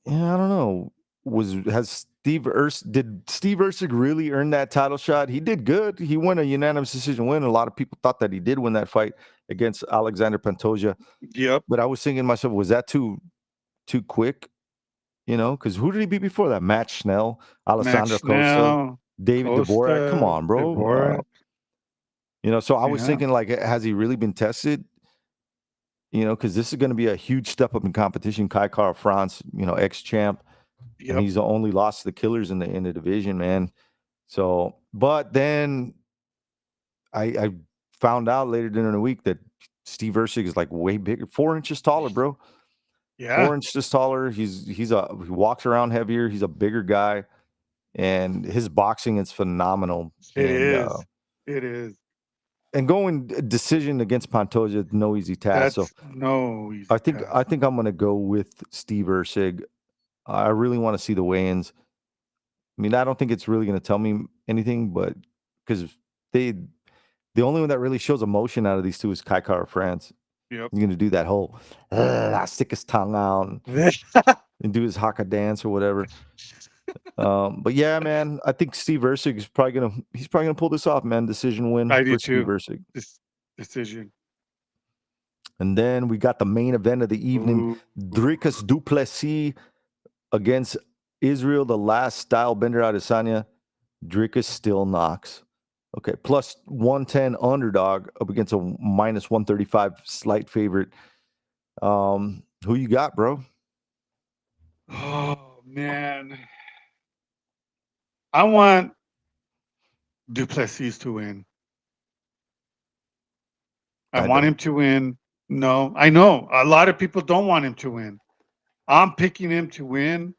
I don't know. Did Steve Erceg really earn that title shot? He did good. He won a unanimous decision win. A lot of people thought that he did win that fight against Alexander Pantoja. Yep. But I was thinking to myself, was that too quick? Because who did he beat before that? Matt Schnell, Alessandro Costa, David Dvorak. Come on, bro. So I was thinking, like, has he really been tested? Because this is going to be a huge step up in competition. Kai Kara France, ex-champ. Yep. And he's only lost to the killers in the division, man. So, but then I found out later during the week that Steve Erceg is like way bigger, 4 inches taller, bro. Yeah, 4 inches taller. He walks around heavier. He's a bigger guy, and his boxing is phenomenal. It is. And going decision against Pantoja, no easy task. That's no easy. I think I'm gonna go with Steve Erceg. I really want to see the weigh-ins. I mean, I don't think it's really going to tell me anything, but because the only one that really shows emotion out of these two is Kai Kara France. Yep. He's going to do that whole stick his tongue out and do his haka dance or whatever. But yeah, man, I think Steve Erceg is probably gonna pull this off, man. Decision win for Steve Erceg. Decision. And then we got the main event of the evening: Dricus Du Plessis against Israel, the last style bender Adesanya. Dricus still knocks. Okay, plus 110 underdog up against a minus 135 slight favorite. Who you got, bro? Oh man, I want DuPlessis to win. I want him to win. No, I know a lot of people don't want him to win. I'm picking him to win.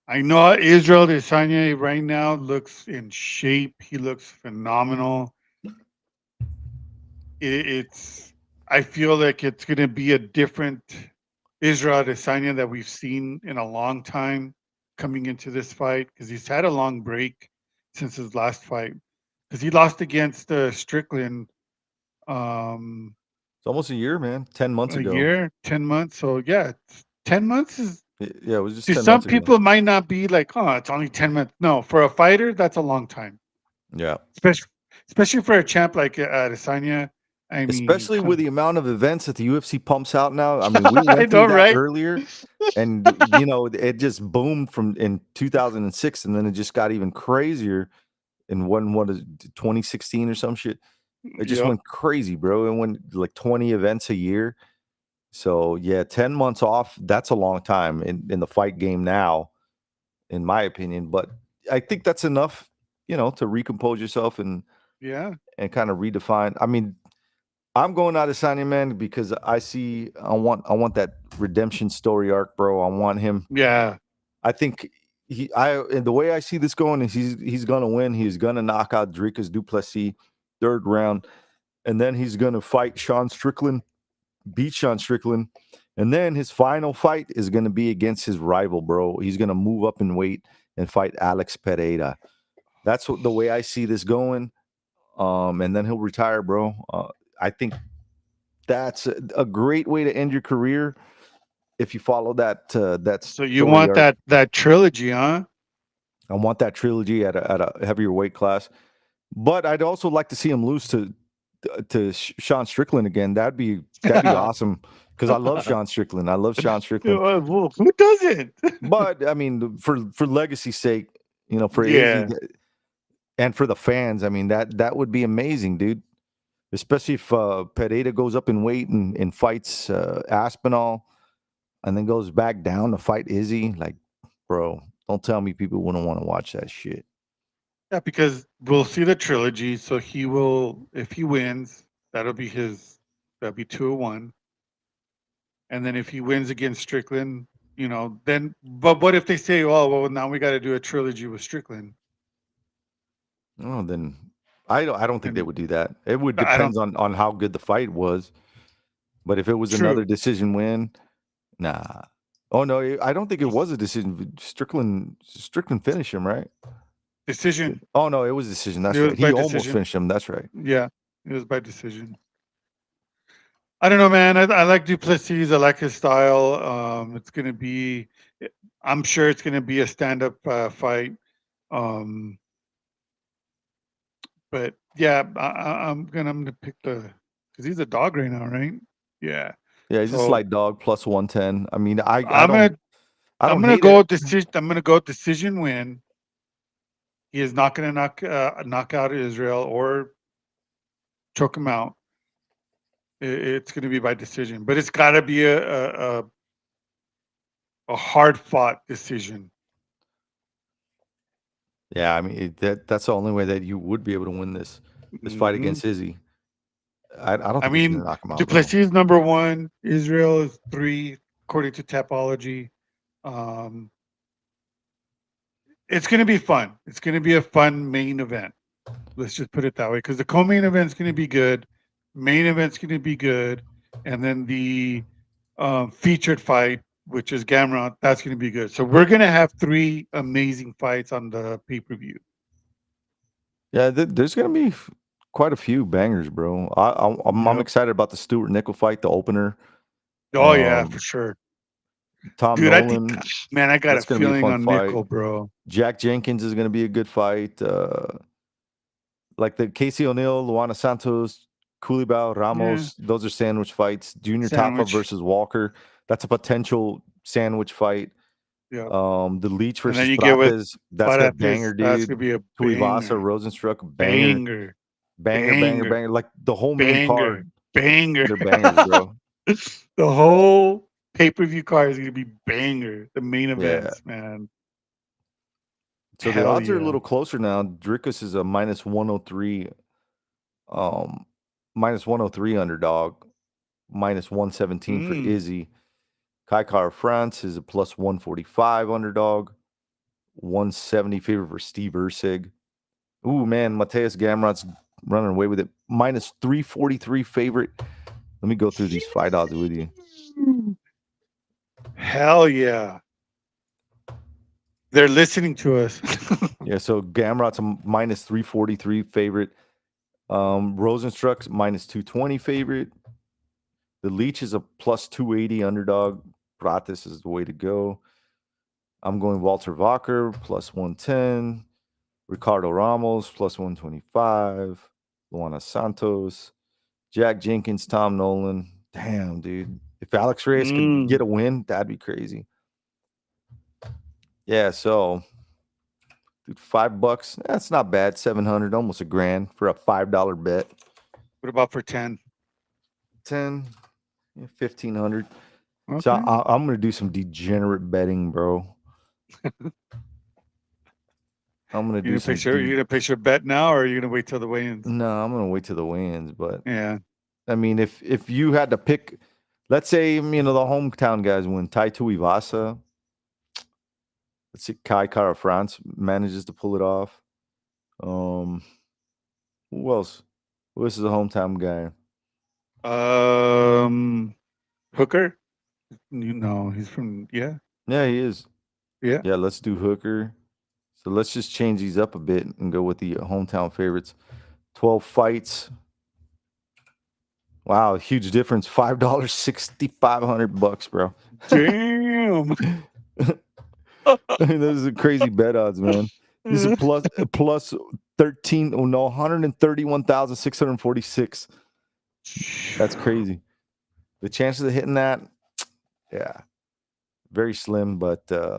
I know Israel Adesanya right now looks in shape. He looks phenomenal. I feel like it's going to be a different Israel Adesanya that we've seen in a long time coming into this fight, because he's had a long break since his last fight, because he lost against Strickland. It's almost a year, man. 10 months ago. A year, 10 months. So yeah, 10 months is. Yeah, it was just. See, 10 some months people ago. might not be like, oh, it's only 10 months. No, for a fighter, that's a long time. Yeah. especially for a champ like Adesanya. I mean, Especially with the amount of events that the UFC pumps out now. I mean, we I went know, through that right? earlier, and you know, it just boomed from in 2006, and then it just got even crazier in what is it, 2016 or some shit. It just Yep. went crazy, bro. It went like 20 events a year. So yeah, 10 months off, that's a long time in the fight game now, in my opinion. But I think that's enough, you know, to recompose yourself and Yeah. kind of redefine. I mean, I'm going out of signing, man, because I want that redemption story arc, bro. I want him. Yeah. I think and the way I see this going is he's gonna win. He's gonna knock out Dricus DuPlessis, 3rd round, and then he's gonna fight Sean Strickland, beat Sean Strickland, and then his final fight is gonna be against his rival, bro. He's gonna move up in weight and fight Alex Pereira. That's the way I see this going. And then he'll retire, bro. I think that's a great way to end your career if you follow that. So you want that trilogy, huh? I want that trilogy at a heavier weight class, but I'd also like to see him lose to Sean Strickland again. That'd be awesome because I love Sean Strickland. I love Sean Strickland. Well, who doesn't? But I mean, for legacy's sake, you know, for Yeah. Izzy and for the fans, I mean that would be amazing, dude. Especially if Pereira goes up in weight and fights Aspinall, and then goes back down to fight Izzy. Like, bro, don't tell me people wouldn't want to watch that shit. Yeah, because we'll see the trilogy. So he will, if he wins, that'll be 2-1. And then if he wins against Strickland, you know, then, but what if they say, oh, well, now we got to do a trilogy with Strickland? Oh, then I don't think they And would do that. It would I don't, depends on how good the fight was. But if it was true. another decision win, nah. Oh no, I don't think it was a decision. Strickland finished him, right? Decision. Oh no, it was a decision. That's It was right. by He almost decision. finished him. That's right. Yeah, it was by decision. I don't know, man. I like DuPlessis. I like his style. It's gonna be, I'm sure it's gonna be a stand-up fight. But yeah, I'm gonna pick because he's a dog right now, right? Yeah. Yeah, he's a So slight dog plus 110. I mean, I I'm don't gonna hate go it. with decision. I'm gonna go decision win. He is not gonna knock out Israel or choke him out. It's gonna be by decision, but it's got to be a hard fought decision. Yeah, I mean that's the only way that you would be able to win this fight Mhm. against Izzy. I don't I think he's mean, gonna knock him out. DuPlessis is number 1. Israel is 3, according to Tapology. It's going to be fun. It's going to be a fun main event. Let's just put it that way, because the co-main event's going to be good, main event's going to be good, and then the featured fight, which is Gamrot, that's going to be good. So we're going to have 3 amazing fights on the pay-per-view. Yeah, there's gonna be quite a few bangers, bro. I'm Yep. excited about the Stuart Nickel fight, the opener. Oh yeah, for sure. Tom Dude, Nolan. I think, man, I got That's a gonna be a feeling fun on fight. Nickel, bro. Jack Jenkins is gonna be a good fight. Like the Casey O'Neill, Luana Santos, Culibao, Ramos. Those are sandwich fights. Junior Tapa Sandwich. versus Walker. That's a potential sandwich fight. Yeah. The Leech And then versus you get with Prates. That's a Parates, banger, that's dude. gonna be a Tuivasa, banger. Rosenstruck, banger. Banger. Like the whole main card. Banger. They're bangers, bro. The whole pay-per-view card is gonna be banger. The main Yeah. events, man. So the odds are a little closer now. Dricus is a minus 103, minus 103 underdog, minus 117 for Izzy. Kai Kara France is a plus 145 underdog, 170 favorite for Steve Ursig. Ooh, man, Mateus Gamrot's running away with it. Minus 343 favorite. Let me go through these fight odds with you. Hell yeah. They're listening to us. Yeah, so Gamrot's a minus 343 favorite. Rosenstruck's minus 220 favorite. The Leech is a plus 280 underdog. Prates is the way to go. I'm going Walter Walker plus 110. Ricardo Ramos plus 125. Luana Santos, Jack Jenkins, Tom Nolan. Damn, dude. If Alex Reyes could get a win, that'd be crazy. Yeah, so dude, $5. That's not bad. 700, almost $1,000 for a $5 bet. What about for 10? 10, 1,500. Okay. So I'm gonna do some degenerate betting, bro. I'm gonna do some. You gonna place your bet now, or are you gonna wait till the weigh-ins? No, I'm gonna wait till the weigh-ins. But Yeah, I mean, if you had to pick, let's say the hometown guys win. Tai Tuivasa. Let's see, Kai Kara France manages to pull it off. Who else? Who else is a hometown guy? Hooker. He's from Yeah, he is. Yeah. Let's do Hooker. So let's just change these up a bit and go with the hometown favorites. 12 fights. Wow, huge difference. $5, $6,500, bro. Damn. Those are crazy bet odds, man. This is plus 13. Oh no, 131,646. That's crazy. The chances of hitting that, yeah, very slim. But I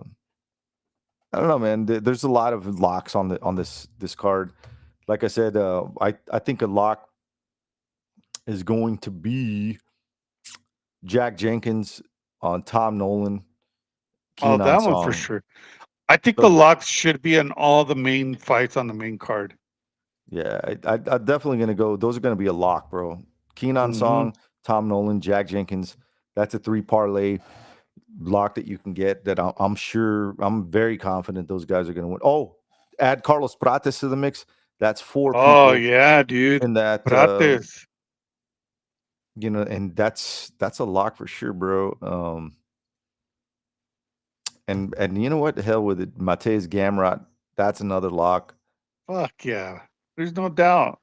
don't know, man. There's a lot of locks on this card. Like I said, I think a lock is going to be Jack Jenkins on Tom Nolan. That one for sure. I think the locks should be on all the main fights on the main card. Yeah, I'm definitely going to go. Those are going to be a lock, bro. Keenan Song, Tom Nolan, Jack Jenkins. That's a 3 parlay lock that you can get that I'm very confident those guys are going to win. Oh, add Carlos Prates to the mix. That's 4 people. Oh, yeah, dude. In that, Prates. And that's a lock for sure, bro. And you know what? The hell with it. Matej Gamrot, that's another lock. Fuck yeah. There's no doubt.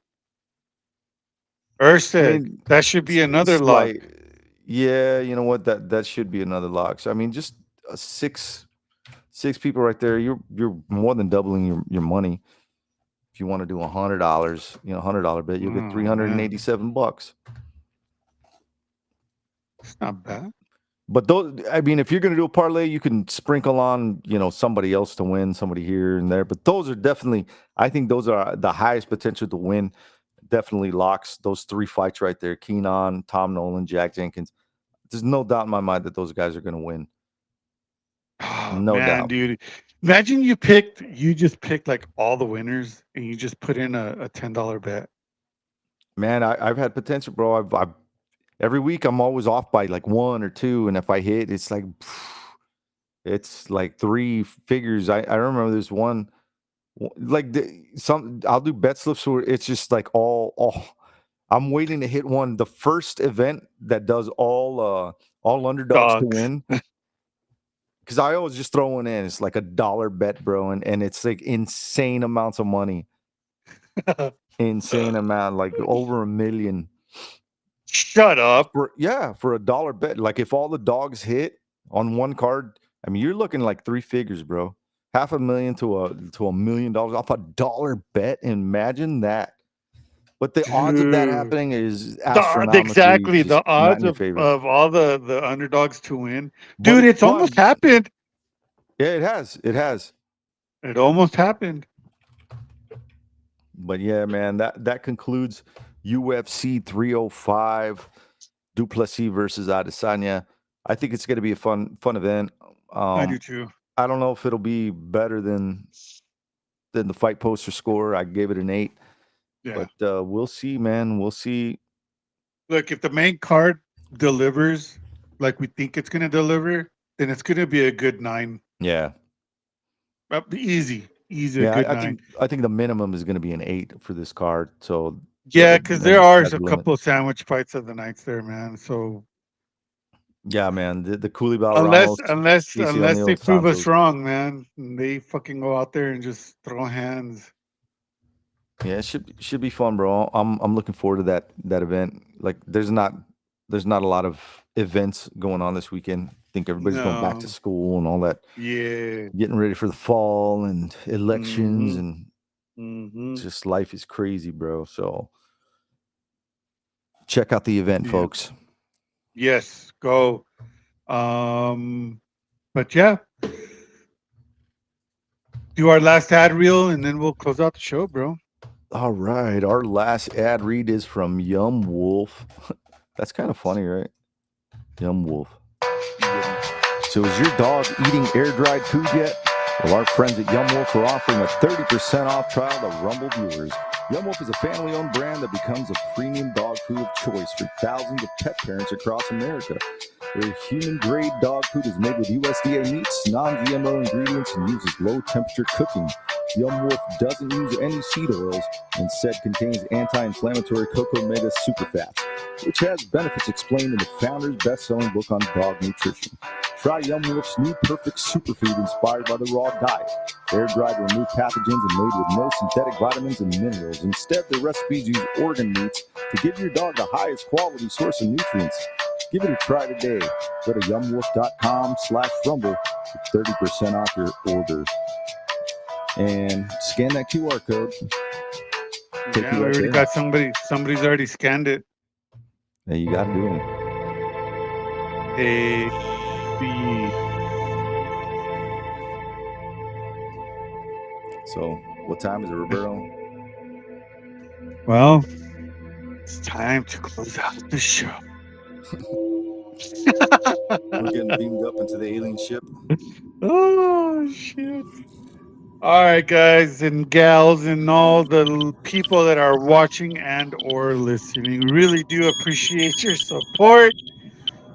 Erceg, that should be another lock. Yeah, you know what? That should be another lock. So I mean, just 6 people right there. You're more than doubling your money. If you want to do $100, $100 bet, you'll get $387. It's not bad. But those, I mean, if you're going to do a parlay, you can sprinkle on, somebody else to win, somebody here and there. But those are definitely, I think those are the highest potential to win. Definitely locks. Those 3 fights right there: Keenan, Tom Nolan, Jack Jenkins. There's no doubt in my mind that those guys are going to win. Oh, no doubt, dude. Imagine you just picked like all the winners and you just put in a $10 bet. Man, I've had potential, bro. I've every week I'm always off by like 1 or 2, and if I hit, it's like 3 figures. I remember there's one like I'll do bet slips where it's just like all I'm waiting to hit one. The first event that does all underdogs to win. Because I always just throw one in. It's like $1 bet, bro, and it's like insane amounts of money. Insane amount, like over $1 million. Shut up. For $1 bet. Like if all the dogs hit on one card, I mean, you're looking like 3 figures, bro. $500,000 to $1 million off $1 bet. Imagine that. But the odds of that happening is astronomically. Exactly. The odds of all the underdogs to win. Dude, it's almost happened. Yeah, it has. It almost happened. But yeah, man, that concludes UFC 305, DuPlessis versus Adesanya. I think it's going to be a fun event. I do too. I don't know if it'll be better than the fight poster score. I gave it an 8. Yeah. But we'll see, man. We'll see. Look, if the main card delivers like we think it's going to deliver, then it's going to be a good 9. Yeah. Easy. Yeah, a good 9. I think the minimum is going to be an 8 for this card. So yeah, because there are a couple of sandwich fights of the nights there, man. So yeah, man, the Koulibaly unless they prove us wrong, man, and they fucking go out there and just throw hands. Yeah, it should be fun, bro. I'm looking forward to that event. Like, there's not a lot of events going on this weekend. I think everybody's going back to school and all that. Yeah, getting ready for the fall and elections and Mm-hmm. Just life is crazy, bro. So check out the event, folks. Yes, go. But yeah, do our last ad reel and then we'll close out the show, bro. All right. Our last ad read is from Yumwoof. That's kind of funny, right? Yumwoof. So is your dog eating air-dried food yet? Well, our friends at Yumwoof are offering a 30% off trial to Rumble viewers. Yumwoof is a family-owned brand that becomes a premium dog food of choice for thousands of pet parents across America. Their human-grade dog food is made with USDA meats, non-GMO ingredients, and uses low-temperature cooking. Yumwoof doesn't use any seed oils, instead contains anti-inflammatory cocoa mega superfats, which has benefits explained in the founder's best-selling book on dog nutrition. Try Yumwoof's new perfect superfood inspired by the raw diet. Air-dried to remove pathogens and made with no synthetic vitamins and minerals. Instead, the recipes use organ meats to give your dog the highest quality source of nutrients. Give it a try today. Go to yumwoof.com/rumble for 30% off your order. And scan that QR code. Yeah, we already got somebody's already scanned it. Yeah, you got to do it. So, what time is it, Roberto? Well, it's time to close out the show. We're getting beamed up into the alien ship. Oh, shit. All right, guys and gals and all the people that are watching and or listening. Really do appreciate your support.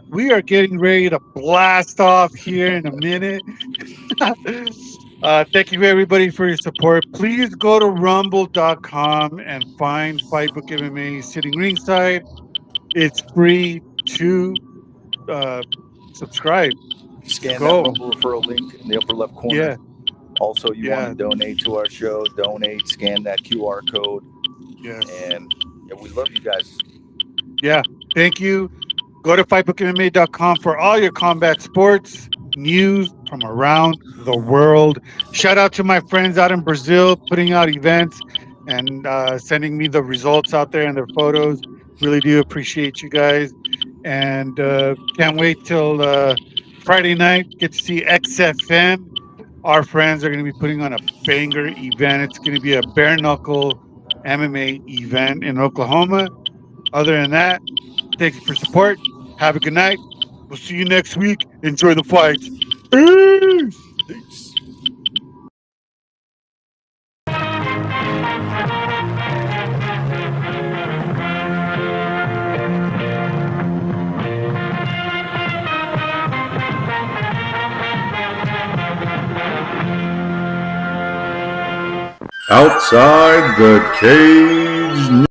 We are getting ready to blast off here in a minute. Thank you, everybody, for your support. Please go to rumble.com and find Fightbook MMA sitting ringside. It's free to subscribe. Scan Go. that Rumble referral link in the upper left corner. Yeah. Also, you want to donate to our show, donate, scan that QR code. Yes. And yeah, we love you guys. Yeah. Thank you. Go to fightbookmma.com for all your combat sports news from around the world. Shout out to my friends out in Brazil putting out events and sending me the results out there and their photos. Really do appreciate you guys. And can't wait till Friday night. Get to see XFM. Our friends are going to be putting on a banger event. It's going to be a bare knuckle MMA event in Oklahoma. Other than that, thank you for support. Have a good night. We'll see you next week. Enjoy the fights. Peace. Peace. Outside the Cage